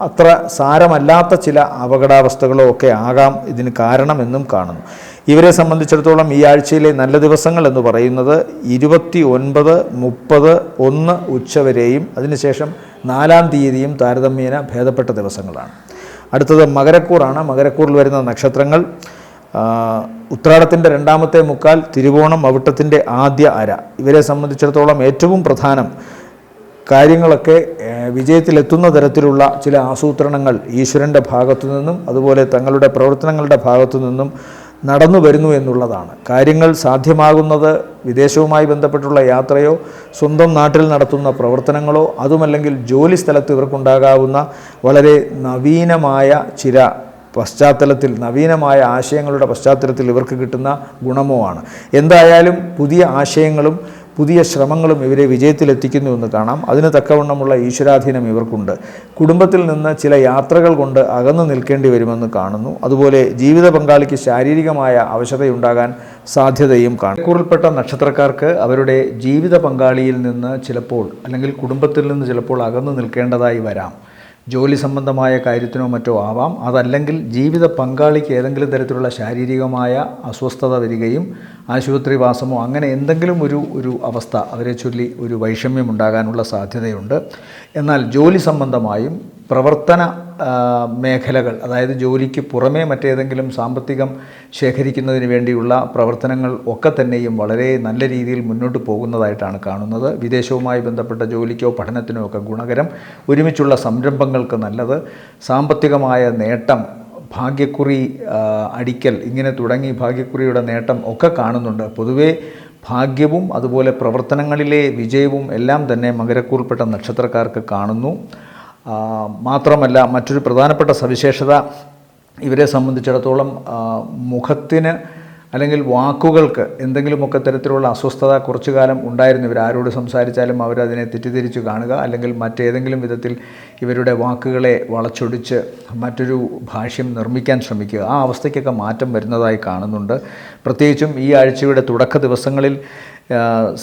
അത്ര സാരമല്ലാത്ത ചില അപകടാവസ്ഥകളോ ഒക്കെ ആകാം ഇതിന് കാരണമെന്നും കാണുന്നു. ഇവരെ സംബന്ധിച്ചിടത്തോളം ഈ ആഴ്ചയിലെ നല്ല ദിവസങ്ങൾ എന്ന് പറയുന്നത് 29, 30, 1 ഉച്ചവരെയും അതിനുശേഷം 4-ാം തീയതിയും താരതമ്യേന ഭേദപ്പെട്ട ദിവസങ്ങളാണ്. അടുത്തത് മകരക്കൂറാണ്. മകരക്കൂറിൽ വരുന്ന നക്ഷത്രങ്ങൾ ഉത്രാടത്തിൻ്റെ 2-ാമത്തെ മുക്കാൽ, തിരുവോണം, അവിട്ടത്തിൻ്റെ ആദ്യ അര. ഇവരെ സംബന്ധിച്ചിടത്തോളം ഏറ്റവും പ്രധാനം കാര്യങ്ങളൊക്കെ വിജയത്തിലെത്തുന്ന തരത്തിലുള്ള ചില ആസൂത്രണങ്ങൾ ഈശ്വരൻ്റെ ഭാഗത്തു നിന്നും അതുപോലെ തങ്ങളുടെ പ്രവർത്തനങ്ങളുടെ ഭാഗത്തു നിന്നും നടന്നു വരുന്നു എന്നുള്ളതാണ്. കാര്യങ്ങൾ സാധ്യമാകുന്നത് വിദേശവുമായി ബന്ധപ്പെട്ടുള്ള യാത്രയോ സ്വന്തം നാട്ടിൽ നടത്തുന്ന പ്രവർത്തനങ്ങളോ അതുമല്ലെങ്കിൽ ജോലി സ്ഥലത്ത് ഇവർക്കുണ്ടാകാവുന്ന വളരെ നവീനമായ ചില നവീനമായ ആശയങ്ങളുടെ പശ്ചാത്തലത്തിൽ ഇവർക്ക് കിട്ടുന്ന ഗുണമോ ആണ്. എന്തായാലും പുതിയ ആശയങ്ങളും പുതിയ ശ്രമങ്ങളും ഇവരെ വിജയത്തിലെത്തിക്കുന്നു എന്ന് കാണാം. അതിന് തക്കവണ്ണമുള്ള ഈശ്വരാധീനം ഇവർക്കുണ്ട്. കുടുംബത്തിൽ നിന്ന് ചില യാത്രകൾ കൊണ്ട് അകന്നു നിൽക്കേണ്ടി വരുമെന്ന് കാണുന്നു. അതുപോലെ ജീവിത പങ്കാളിക്ക് ശാരീരികമായ അവശതയുണ്ടാകാൻ സാധ്യതയും കാണും. കൂറിൽപ്പെട്ട നക്ഷത്രക്കാർക്ക് അവരുടെ ജീവിത പങ്കാളിയിൽ നിന്ന് ചിലപ്പോൾ അല്ലെങ്കിൽ കുടുംബത്തിൽ നിന്ന് ചിലപ്പോൾ അകന്നു നിൽക്കേണ്ടതായി വരാം. ജോലി സംബന്ധമായ കാര്യത്തിനോ മറ്റോ ആവാം. അതല്ലെങ്കിൽ ജീവിത പങ്കാളിക്ക് ഏതെങ്കിലും തരത്തിലുള്ള ശാരീരികമായ അസ്വസ്ഥത വരികയും ആശുപത്രിവാസമോ അങ്ങനെ എന്തെങ്കിലും ഒരു അവസ്ഥ അവരെ ചൊല്ലി ഒരു വൈഷമ്യം ഉണ്ടാകാനുള്ള സാധ്യതയുണ്ട്. എന്നാൽ ജോലി സംബന്ധമായും പ്രവർത്തന മേഖലകൾ, അതായത് ജോലിക്ക് പുറമേ മറ്റേതെങ്കിലും സാമ്പത്തികം ശേഖരിക്കുന്നതിന് വേണ്ടിയുള്ള പ്രവർത്തനങ്ങൾ ഒക്കെ തന്നെയും വളരെ നല്ല രീതിയിൽ മുന്നോട്ട് പോകുന്നതായിട്ടാണ് കാണുന്നത്. വിദേശവുമായി ബന്ധപ്പെട്ട ജോലിക്കോ പഠനത്തിനോ ഒക്കെ ഗുണകരം. ഒരുമിച്ചുള്ള സംരംഭങ്ങൾക്ക് നല്ലത്. സാമ്പത്തികമായ നേട്ടം, ഭാഗ്യക്കുറി അടിക്കൽ, ഇങ്ങനെ തുടങ്ങി ഭാഗ്യക്കുറിയുടെ നേട്ടം ഒക്കെ കാണുന്നുണ്ട്. പൊതുവേ ഭാഗ്യവും അതുപോലെ പ്രവർത്തനങ്ങളിലെ വിജയവും എല്ലാം തന്നെ മകരക്കൂറിൽപ്പെട്ട നക്ഷത്രക്കാർക്ക് കാണുന്നു. മാത്രമല്ല മറ്റൊരു പ്രധാനപ്പെട്ട സവിശേഷത ഇവരെ സംബന്ധിച്ചിടത്തോളം മുഖത്തിന് അല്ലെങ്കിൽ വാക്കുകൾക്ക് എന്തെങ്കിലുമൊക്കെ തരത്തിലുള്ള അസ്വസ്ഥത കുറച്ചു കാലം ഉണ്ടായിരുന്നു. ഇവർ ആരോട് സംസാരിച്ചാലും അവരതിനെ തെറ്റിദ്ധരിച്ച് കാണുക, അല്ലെങ്കിൽ മറ്റേതെങ്കിലും വിധത്തിൽ ഇവരുടെ വാക്കുകളെ വളച്ചൊടിച്ച് മറ്റൊരു ഭാഷ്യം നിർമ്മിക്കാൻ ശ്രമിക്കുക. ആ അവസ്ഥയ്ക്കൊക്കെ മാറ്റം വരുന്നതായി കാണുന്നുണ്ട്. പ്രത്യേകിച്ചും ഈ ആഴ്ചയുടെ തുടക്ക ദിവസങ്ങളിൽ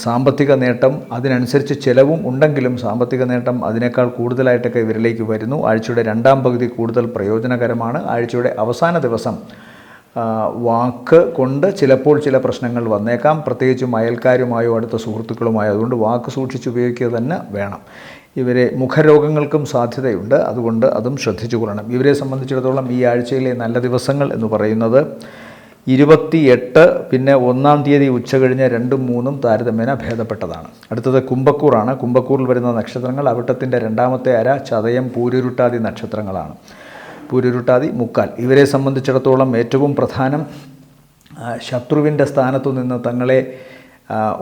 സാമ്പത്തിക നേട്ടം, അതിനനുസരിച്ച് ചിലവും ഉണ്ടെങ്കിലും സാമ്പത്തിക നേട്ടം അതിനേക്കാൾ കൂടുതലായിട്ടൊക്കെ ഇവരിലേക്ക് വരുന്നു. ആഴ്ചയുടെ രണ്ടാം പകുതി കൂടുതൽ പ്രയോജനകരമാണ്. ആഴ്ചയുടെ അവസാന ദിവസം വാക്ക് കൊണ്ട് ചിലപ്പോൾ ചില പ്രശ്നങ്ങൾ വന്നേക്കാം, പ്രത്യേകിച്ചും അയൽക്കാരുമായോ അടുത്ത സുഹൃത്തുക്കളുമായോ. അതുകൊണ്ട് വാക്ക് സൂക്ഷിച്ചുപയോഗിക്കുക തന്നെ വേണം. ഇവരെ മുഖരോഗങ്ങൾക്കും സാധ്യതയുണ്ട്, അതുകൊണ്ട് അതും ശ്രദ്ധിച്ചു കൊള്ളണം. ഇവരെ സംബന്ധിച്ചിടത്തോളം ഈ ആഴ്ചയിലെ നല്ല ദിവസങ്ങൾ എന്ന് പറയുന്നത് 28, പിന്നെ 1-ാം തീയതി ഉച്ച കഴിഞ്ഞ് 2ഉം 3ഉം താരതമ്യേന ഭേദപ്പെട്ടതാണ്. അടുത്തത് കുംഭക്കൂറാണ്. കുംഭക്കൂറിൽ വരുന്ന നക്ഷത്രങ്ങൾ അവിട്ടത്തിൻ്റെ 2ാമത്തെ അര, ചതയം, പൂരുരുട്ടാതി നക്ഷത്രങ്ങളാണ്. പൂരുരുട്ടാതി, മുക്കാൽ. ഇവരെ സംബന്ധിച്ചിടത്തോളം ഏറ്റവും പ്രധാനം ശത്രുവിൻ്റെ സ്ഥാനത്തു നിന്ന് തങ്ങളെ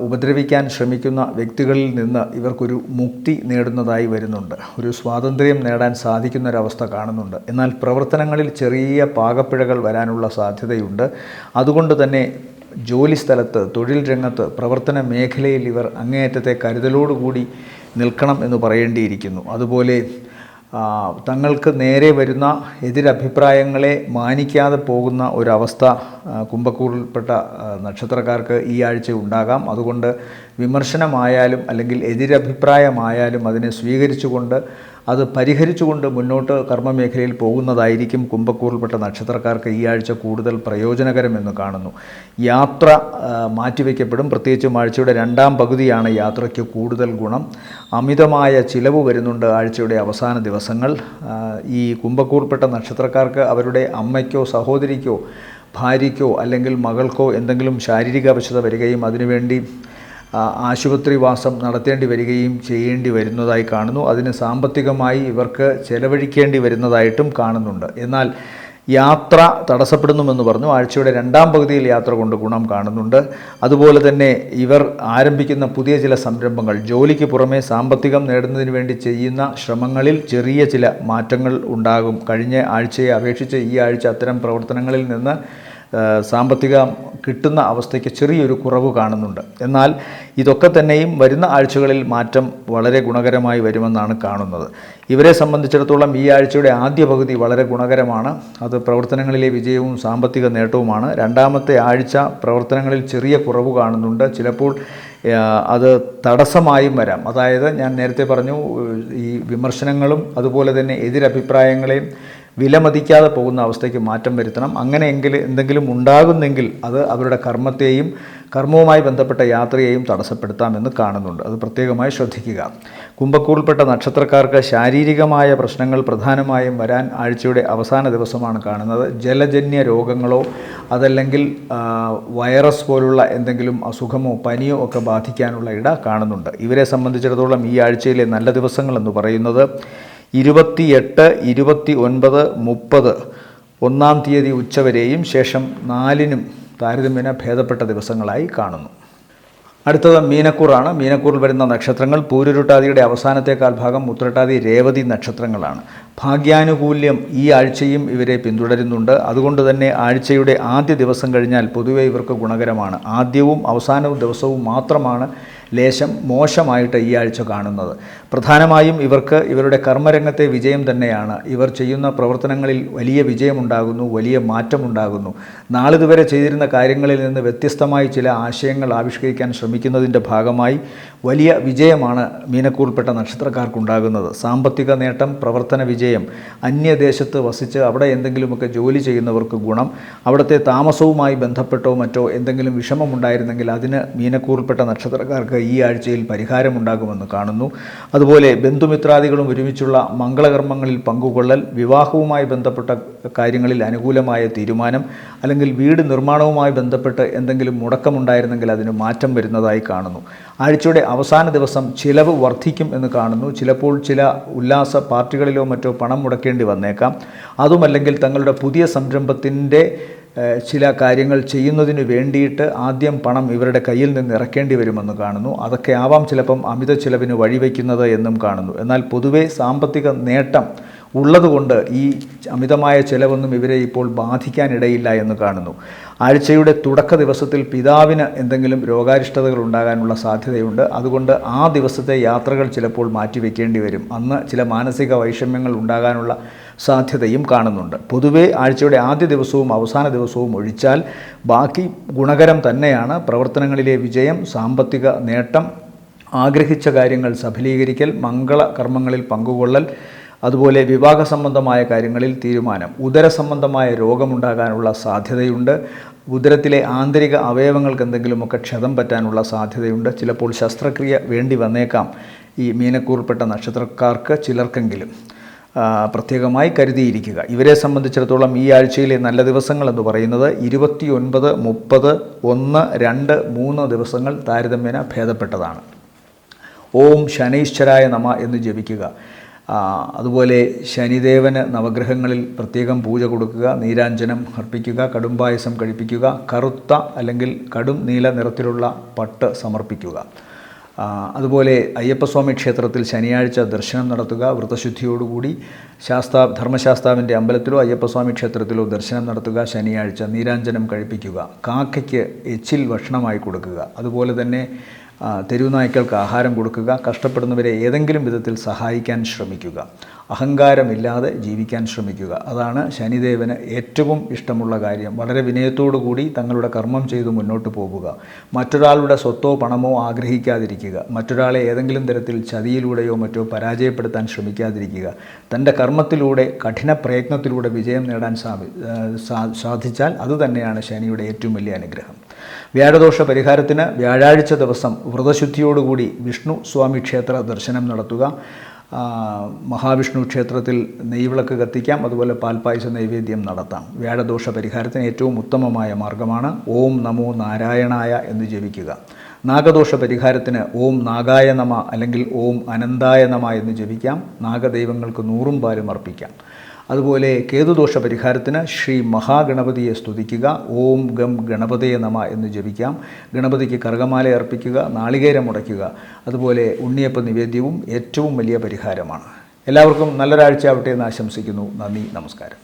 ഉപദ്രവിക്കാൻ ശ്രമിക്കുന്ന വ്യക്തികളിൽ നിന്ന് ഇവർക്കൊരു മുക്തി നേടുന്നതായി വരുന്നുണ്ട്. ഒരു സ്വാതന്ത്ര്യം നേടാൻ സാധിക്കുന്നൊരവസ്ഥ കാണുന്നുണ്ട്. എന്നാൽ പ്രവർത്തനങ്ങളിൽ ചെറിയ പാകപ്പിഴകൾ വരാനുള്ള സാധ്യതയുണ്ട്. അതുകൊണ്ട് തന്നെ ജോലി സ്ഥലത്ത്, തൊഴിൽ രംഗത്ത്, പ്രവർത്തന മേഖലയിൽ ഇവർ അങ്ങേയറ്റത്തെ കരുതലോടുകൂടി നിൽക്കണം എന്ന് പറയേണ്ടിയിരിക്കുന്നു. അതുപോലെ തങ്ങൾക്ക് നേരെ വരുന്ന എതിരഭിപ്രായങ്ങളെ മാനിക്കാതെ പോകുന്ന ഒരവസ്ഥ കുംഭക്കൂറിൽപ്പെട്ട നക്ഷത്രക്കാർക്ക് ഈ ആഴ്ച ഉണ്ടാകാം. അതുകൊണ്ട് വിമർശനമായാലും അല്ലെങ്കിൽ എതിരഭിപ്രായമായാലും അതിനെ സ്വീകരിച്ചുകൊണ്ട് അത് പരിഹരിച്ചുകൊണ്ട് മുന്നോട്ട് കർമ്മമേഖലയിൽ പോകുന്നതായിരിക്കും കുംഭക്കൂറിൽപ്പെട്ട നക്ഷത്രക്കാർക്ക് ഈ ആഴ്ച കൂടുതൽ പ്രയോജനകരമെന്ന് കാണുന്നു. യാത്ര മാറ്റിവെക്കപ്പെടും. പ്രത്യേകിച്ചും ആഴ്ചയുടെ 2ാം പകുതിയാണ് യാത്രയ്ക്ക് കൂടുതൽ ഗുണം. അമിതമായ ചിലവ് വരുന്നുണ്ട് ആഴ്ചയുടെ അവസാന ദിവസങ്ങൾ. ഈ കുംഭക്കൂറിൽപ്പെട്ട നക്ഷത്രക്കാർക്ക് അവരുടെ അമ്മയ്ക്കോ സഹോദരിക്കോ ഭാര്യയ്ക്കോ അല്ലെങ്കിൽ മകൾക്കോ എന്തെങ്കിലും ശാരീരിക അവശത വരികയും അതിനുവേണ്ടി ആശുപത്രിവാസം നടത്തേണ്ടി വരികയും ചെയ്യേണ്ടി വരുന്നതായി കാണുന്നു. അതിന് സാമ്പത്തികമായി ഇവർക്ക് ചെലവഴിക്കേണ്ടി വരുന്നതായിട്ടും കാണുന്നുണ്ട്. എന്നാൽ യാത്ര തടസ്സപ്പെടുന്നുവെന്ന് പറഞ്ഞു. ആഴ്ചയുടെ 2ാം പകുതിയിൽ യാത്ര കൊണ്ട് ഗുണം കാണുന്നുണ്ട്. അതുപോലെ തന്നെ ഇവർ ആരംഭിക്കുന്ന പുതിയ ചില സംരംഭങ്ങൾ, ജോലിക്ക് പുറമെ സാമ്പത്തികം നേടുന്നതിന് വേണ്ടി ചെയ്യുന്ന ശ്രമങ്ങളിൽ ചെറിയ ചില മാറ്റങ്ങൾ ഉണ്ടാകും. കഴിഞ്ഞ ആഴ്ചയെ അപേക്ഷിച്ച് ഈ ആഴ്ച അത്തരം പ്രവർത്തനങ്ങളിൽ നിന്ന് സാമ്പത്തികം കിട്ടുന്ന അവസ്ഥയ്ക്ക് ചെറിയൊരു കുറവ് കാണുന്നുണ്ട്. എന്നാൽ ഇതൊക്കെ തന്നെയും വരുന്ന ആഴ്ചകളിൽ മാറ്റം വളരെ ഗുണകരമായി വരുമെന്നാണ് കാണുന്നത്. ഇവരെ സംബന്ധിച്ചിടത്തോളം ഈ ആഴ്ചയുടെ ആദ്യ പകുതി വളരെ ഗുണകരമാണ്. അത് പ്രവർത്തനങ്ങളിലെ വിജയവും സാമ്പത്തിക നേട്ടവുമാണ്. 2ാമത്തെ ആഴ്ച പ്രവർത്തനങ്ങളിൽ ചെറിയ കുറവ് കാണുന്നുണ്ട്. ചിലപ്പോൾ അത് തടസ്സമായും വരാം. അതായത് ഞാൻ നേരത്തെ പറഞ്ഞു, ഈ വിമർശനങ്ങളും അതുപോലെ തന്നെ എതിരഭിപ്രായങ്ങളെയും വിലമതിക്കാതെ പോകുന്ന അവസ്ഥയ്ക്ക് മാറ്റം വരുത്തണം. അങ്ങനെയെങ്കിൽ എന്തെങ്കിലും ഉണ്ടാകുന്നെങ്കിൽ അത് അവരുടെ കർമ്മത്തെയും കർമ്മവുമായി ബന്ധപ്പെട്ട യാത്രയെയും തടസ്സപ്പെടുത്താമെന്ന് കാണുന്നുണ്ട്. അത് പ്രത്യേകമായി ശ്രദ്ധിക്കുക. കുംഭക്കൂറിൽപ്പെട്ട നക്ഷത്രക്കാർക്ക് ശാരീരികമായ പ്രശ്നങ്ങൾ പ്രധാനമായും വരാൻ ആഴ്ചയുടെ അവസാന ദിവസമാണ് കാണുന്നത്. ജലജന്യ രോഗങ്ങളോ അതല്ലെങ്കിൽ വൈറസ് പോലുള്ള എന്തെങ്കിലും അസുഖമോ പനിയോ ഒക്കെ ബാധിക്കാനുള്ള ഇട കാണുന്നുണ്ട്. ഇവരെ സംബന്ധിച്ചിടത്തോളം ഈ ആഴ്ചയിലെ നല്ല ദിവസങ്ങളെന്ന് പറയുന്നത് 28, 29, 30, 1-ാം തീയതി ഉച്ചവരെയും ശേഷം 4-നും താരതമ്യേന ഭേദപ്പെട്ട ദിവസങ്ങളായി കാണുന്നു. അടുത്തത് മീനക്കൂറാണ്. മീനക്കൂറിൽ വരുന്ന നക്ഷത്രങ്ങൾ പൂരുരുട്ടാതിയുടെ അവസാനത്തെ കാൽഭാഗം, ഉത്രട്ടാതി, രേവതി നക്ഷത്രങ്ങളാണ്. ഭാഗ്യാനുകൂല്യം ഈ ആഴ്ചയും ഇവരെ പിന്തുടരുന്നുണ്ട്. അതുകൊണ്ട് തന്നെ ആഴ്ചയുടെ ആദ്യ ദിവസം കഴിഞ്ഞാൽ പൊതുവെ ഇവർക്ക് ഗുണകരമാണ്. ആദ്യവും അവസാനവും ദിവസവും മാത്രമാണ് ലേശം മോശമായിട്ട് ഈ ആഴ്ച കാണുന്നത്. പ്രധാനമായും ഇവർക്ക് ഇവരുടെ കർമ്മരംഗത്തെ വിജയം തന്നെയാണ്. ഇവർ ചെയ്യുന്ന പ്രവർത്തനങ്ങളിൽ വലിയ വിജയമുണ്ടാകുന്നു, വലിയ മാറ്റമുണ്ടാകുന്നു. നാളിതുവരെ ചെയ്തിരുന്ന കാര്യങ്ങളിൽ നിന്ന് വ്യത്യസ്തമായി ചില ആശയങ്ങൾ ആവിഷ്കരിക്കാൻ ശ്രമിക്കുന്നതിൻ്റെ ഭാഗമായി വലിയ വിജയമാണ് മീനക്കൂറിൽപ്പെട്ട നക്ഷത്രക്കാർക്കുണ്ടാകുന്നത്. സാമ്പത്തിക നേട്ടം, പ്രവർത്തന വിജയം, അന്യദേശത്ത് വസിച്ച് അവിടെ എന്തെങ്കിലുമൊക്കെ ജോലി ചെയ്യുന്നവർക്ക് ഗുണം, അവിടുത്തെ താമസവുമായി ബന്ധപ്പെട്ടോ മറ്റോ എന്തെങ്കിലും വിഷമമുണ്ടായിരുന്നെങ്കിൽ അതിന് മീനക്കൂറിൽപ്പെട്ട നക്ഷത്രക്കാർക്ക് ഈ ആഴ്ചയിൽ പരിഹാരമുണ്ടാകുമെന്ന് കാണുന്നു. അതുപോലെ ബന്ധുമിത്രാദികളും ഒരുമിച്ചുള്ള മംഗളകർമ്മങ്ങളിൽ പങ്കുകൊള്ളൽ, വിവാഹവുമായി ബന്ധപ്പെട്ട കാര്യങ്ങളിൽ അനുകൂലമായ തീരുമാനം, അല്ലെങ്കിൽ വീട് നിർമ്മാണവുമായി ബന്ധപ്പെട്ട് എന്തെങ്കിലും മുടക്കമുണ്ടായിരുന്നെങ്കിൽ അതിന് മാറ്റം വരുന്നതായി കാണുന്നു. ആഴ്ചയുടെ അവസാന ദിവസം ചിലവ് വർദ്ധിക്കും എന്ന് കാണുന്നു. ചിലപ്പോൾ ചില ഉല്ലാസ പാർട്ടികളിലോ മറ്റോ പണം മുടക്കേണ്ടി വന്നേക്കാം. അതുമല്ലെങ്കിൽ തങ്ങളുടെ പുതിയ സംരംഭത്തിൻ്റെ ചില കാര്യങ്ങൾ ചെയ്യുന്നതിന് വേണ്ടിയിട്ട് ആദ്യം പണം ഇവരുടെ കയ്യിൽ നിന്ന് ഇറക്കേണ്ടി വരുമെന്ന് കാണുന്നു. അതൊക്കെ ആവാം ചിലപ്പം അമിത ചിലവിന് വഴിവെക്കുന്നത് എന്നും കാണുന്നു. എന്നാൽ പൊതുവേ സാമ്പത്തിക നേട്ടം ഉള്ളതുകൊണ്ട് ഈ അമിതമായ ചിലവൊന്നും ഇവരെ ഇപ്പോൾ ബാധിക്കാനിടയില്ല എന്ന് കാണുന്നു. ആഴ്ചയുടെ തുടക്ക ദിവസത്തിൽ പിതാവിന് എന്തെങ്കിലും രോഗാരിഷ്ടതകൾ ഉണ്ടാകാനുള്ള സാധ്യതയുണ്ട്. അതുകൊണ്ട് ആ ദിവസത്തെ യാത്രകൾ ചിലപ്പോൾ മാറ്റിവെക്കേണ്ടി വരും. അന്ന് ചില മാനസിക വൈഷമ്യങ്ങൾ ഉണ്ടാകാനുള്ള സാധ്യതയും കാണുന്നുണ്ട്. പൊതുവേ ആഴ്ചയുടെ ആദ്യ ദിവസവും അവസാന ദിവസവും ഒഴിച്ചാൽ ബാക്കി ഗുണകരം തന്നെയാണ്. പ്രവർത്തനങ്ങളിലെ വിജയം, സാമ്പത്തിക നേട്ടം, ആഗ്രഹിച്ച കാര്യങ്ങൾ സഫലീകരിക്കൽ, മംഗളകർമ്മങ്ങളിൽ പങ്കുകൊള്ളൽ, അതുപോലെ വിവാഹ സംബന്ധമായ കാര്യങ്ങളിൽ തീരുമാനം. ഉദരസംബന്ധമായ രോഗമുണ്ടാകാനുള്ള സാധ്യതയുണ്ട്. ഉദരത്തിലെ ആന്തരിക അവയവങ്ങൾക്ക് എന്തെങ്കിലുമൊക്കെ ക്ഷതം പറ്റാനുള്ള സാധ്യതയുണ്ട്. ചിലപ്പോൾ ശസ്ത്രക്രിയ വേണ്ടി വന്നേക്കാം ഈ മീനക്കൂറിൽപ്പെട്ട നക്ഷത്രക്കാർക്ക് ചിലർക്കെങ്കിലും. പ്രത്യേകമായി കരുതിയിരിക്കുക. ഇവരെ സംബന്ധിച്ചിടത്തോളം ഈ ആഴ്ചയിലെ നല്ല ദിവസങ്ങളെന്ന് പറയുന്നത് 29, 30, 1, 2, 3 ദിവസങ്ങൾ താരതമ്യേന ഭേദപ്പെട്ടതാണ്. ഓം ശനൈശ്വരായ നമ എന്ന് ജപിക്കുക. അതുപോലെ ശനിദേവന് നവഗ്രഹങ്ങളിൽ പ്രത്യേകം പൂജ കൊടുക്കുക, നീരാഞ്ജനം അർപ്പിക്കുക, കടുംപായസം കഴിപ്പിക്കുക, കറുത്ത അല്ലെങ്കിൽ കടും നീല നിറത്തിലുള്ള പട്ട് സമർപ്പിക്കുക. അതുപോലെ അയ്യപ്പസ്വാമി ക്ഷേത്രത്തിൽ ശനിയാഴ്ച ദർശനം നടത്തുക. വ്രതശുദ്ധിയോടുകൂടി ധർമ്മശാസ്താവിൻ്റെ അമ്പലത്തിലോ അയ്യപ്പസ്വാമി ക്ഷേത്രത്തിലോ ദർശനം നടത്തുക. ശനിയാഴ്ച നീരാഞ്ജനം കഴിപ്പിക്കുക. കാക്കയ്ക്ക് എച്ചിൽ ഭക്ഷണമായി കൊടുക്കുക. അതുപോലെ തന്നെ തെരുവുനായ്ക്കൾക്ക് ആഹാരം കൊടുക്കുക. കഷ്ടപ്പെടുന്നവരെ ഏതെങ്കിലും വിധത്തിൽ സഹായിക്കാൻ ശ്രമിക്കുക. അഹങ്കാരമില്ലാതെ ജീവിക്കാൻ ശ്രമിക്കുക. അതാണ് ശനിദേവന് ഏറ്റവും ഇഷ്ടമുള്ള കാര്യം. വളരെ വിനയത്തോടു കൂടി തങ്ങളുടെ കർമ്മം ചെയ്ത് മുന്നോട്ട് പോകുക. മറ്റൊരാളുടെ സ്വത്തോ പണമോ ആഗ്രഹിക്കാതിരിക്കുക. മറ്റൊരാളെ ഏതെങ്കിലും തരത്തിൽ ചതിയിലൂടെയോ മറ്റോ പരാജയപ്പെടുത്താൻ ശ്രമിക്കാതിരിക്കുക. തൻ്റെ കർമ്മത്തിലൂടെ, കഠിന പ്രയത്നത്തിലൂടെ വിജയം നേടാൻ സാധിച്ചാൽ അതുതന്നെയാണ് ശനിയുടെ ഏറ്റവും വലിയ അനുഗ്രഹം. വ്യാഴദോഷ പരിഹാരത്തിന് വ്യാഴാഴ്ച ദിവസം വ്രതശുദ്ധിയോടുകൂടി വിഷ്ണു സ്വാമി ക്ഷേത്ര ദർശനം നടത്തുക. മഹാവിഷ്ണു ക്ഷേത്രത്തിൽ നെയ്വിളക്ക് കത്തിക്കാം. അതുപോലെ പാൽപ്പായസ നൈവേദ്യം നടത്താം. വ്യാഴദോഷ പരിഹാരത്തിന് ഏറ്റവും ഉത്തമമായ മാർഗ്ഗമാണ് ഓം നമോ നാരായണായ എന്ന് ജപിക്കുക. നാഗദോഷ പരിഹാരത്തിന് ഓം നാഗായ നമ അല്ലെങ്കിൽ ഓം അനന്തായ നമ എന്ന് ജപിക്കാം. നാഗദൈവങ്ങൾക്ക് 100 പാലും അർപ്പിക്കാം. അതുപോലെ കേതുദോഷ പരിഹാരത്തിന് ശ്രീ മഹാഗണപതിയെ സ്തുതിക്കുക. ഓം ഗം ഗണപതയെ നമ എന്ന് ജപിക്കാം. ഗണപതിക്ക് കറുകമാല അർപ്പിക്കുക, നാളികേരം ഉടയ്ക്കുക. അതുപോലെ ഉണ്ണിയപ്പ നിവേദ്യവും ഏറ്റവും വലിയ പരിഹാരമാണ്. എല്ലാവർക്കും നല്ലൊരാഴ്ച ആവട്ടെ എന്ന് ആശംസിക്കുന്നു. നന്ദി, നമസ്കാരം.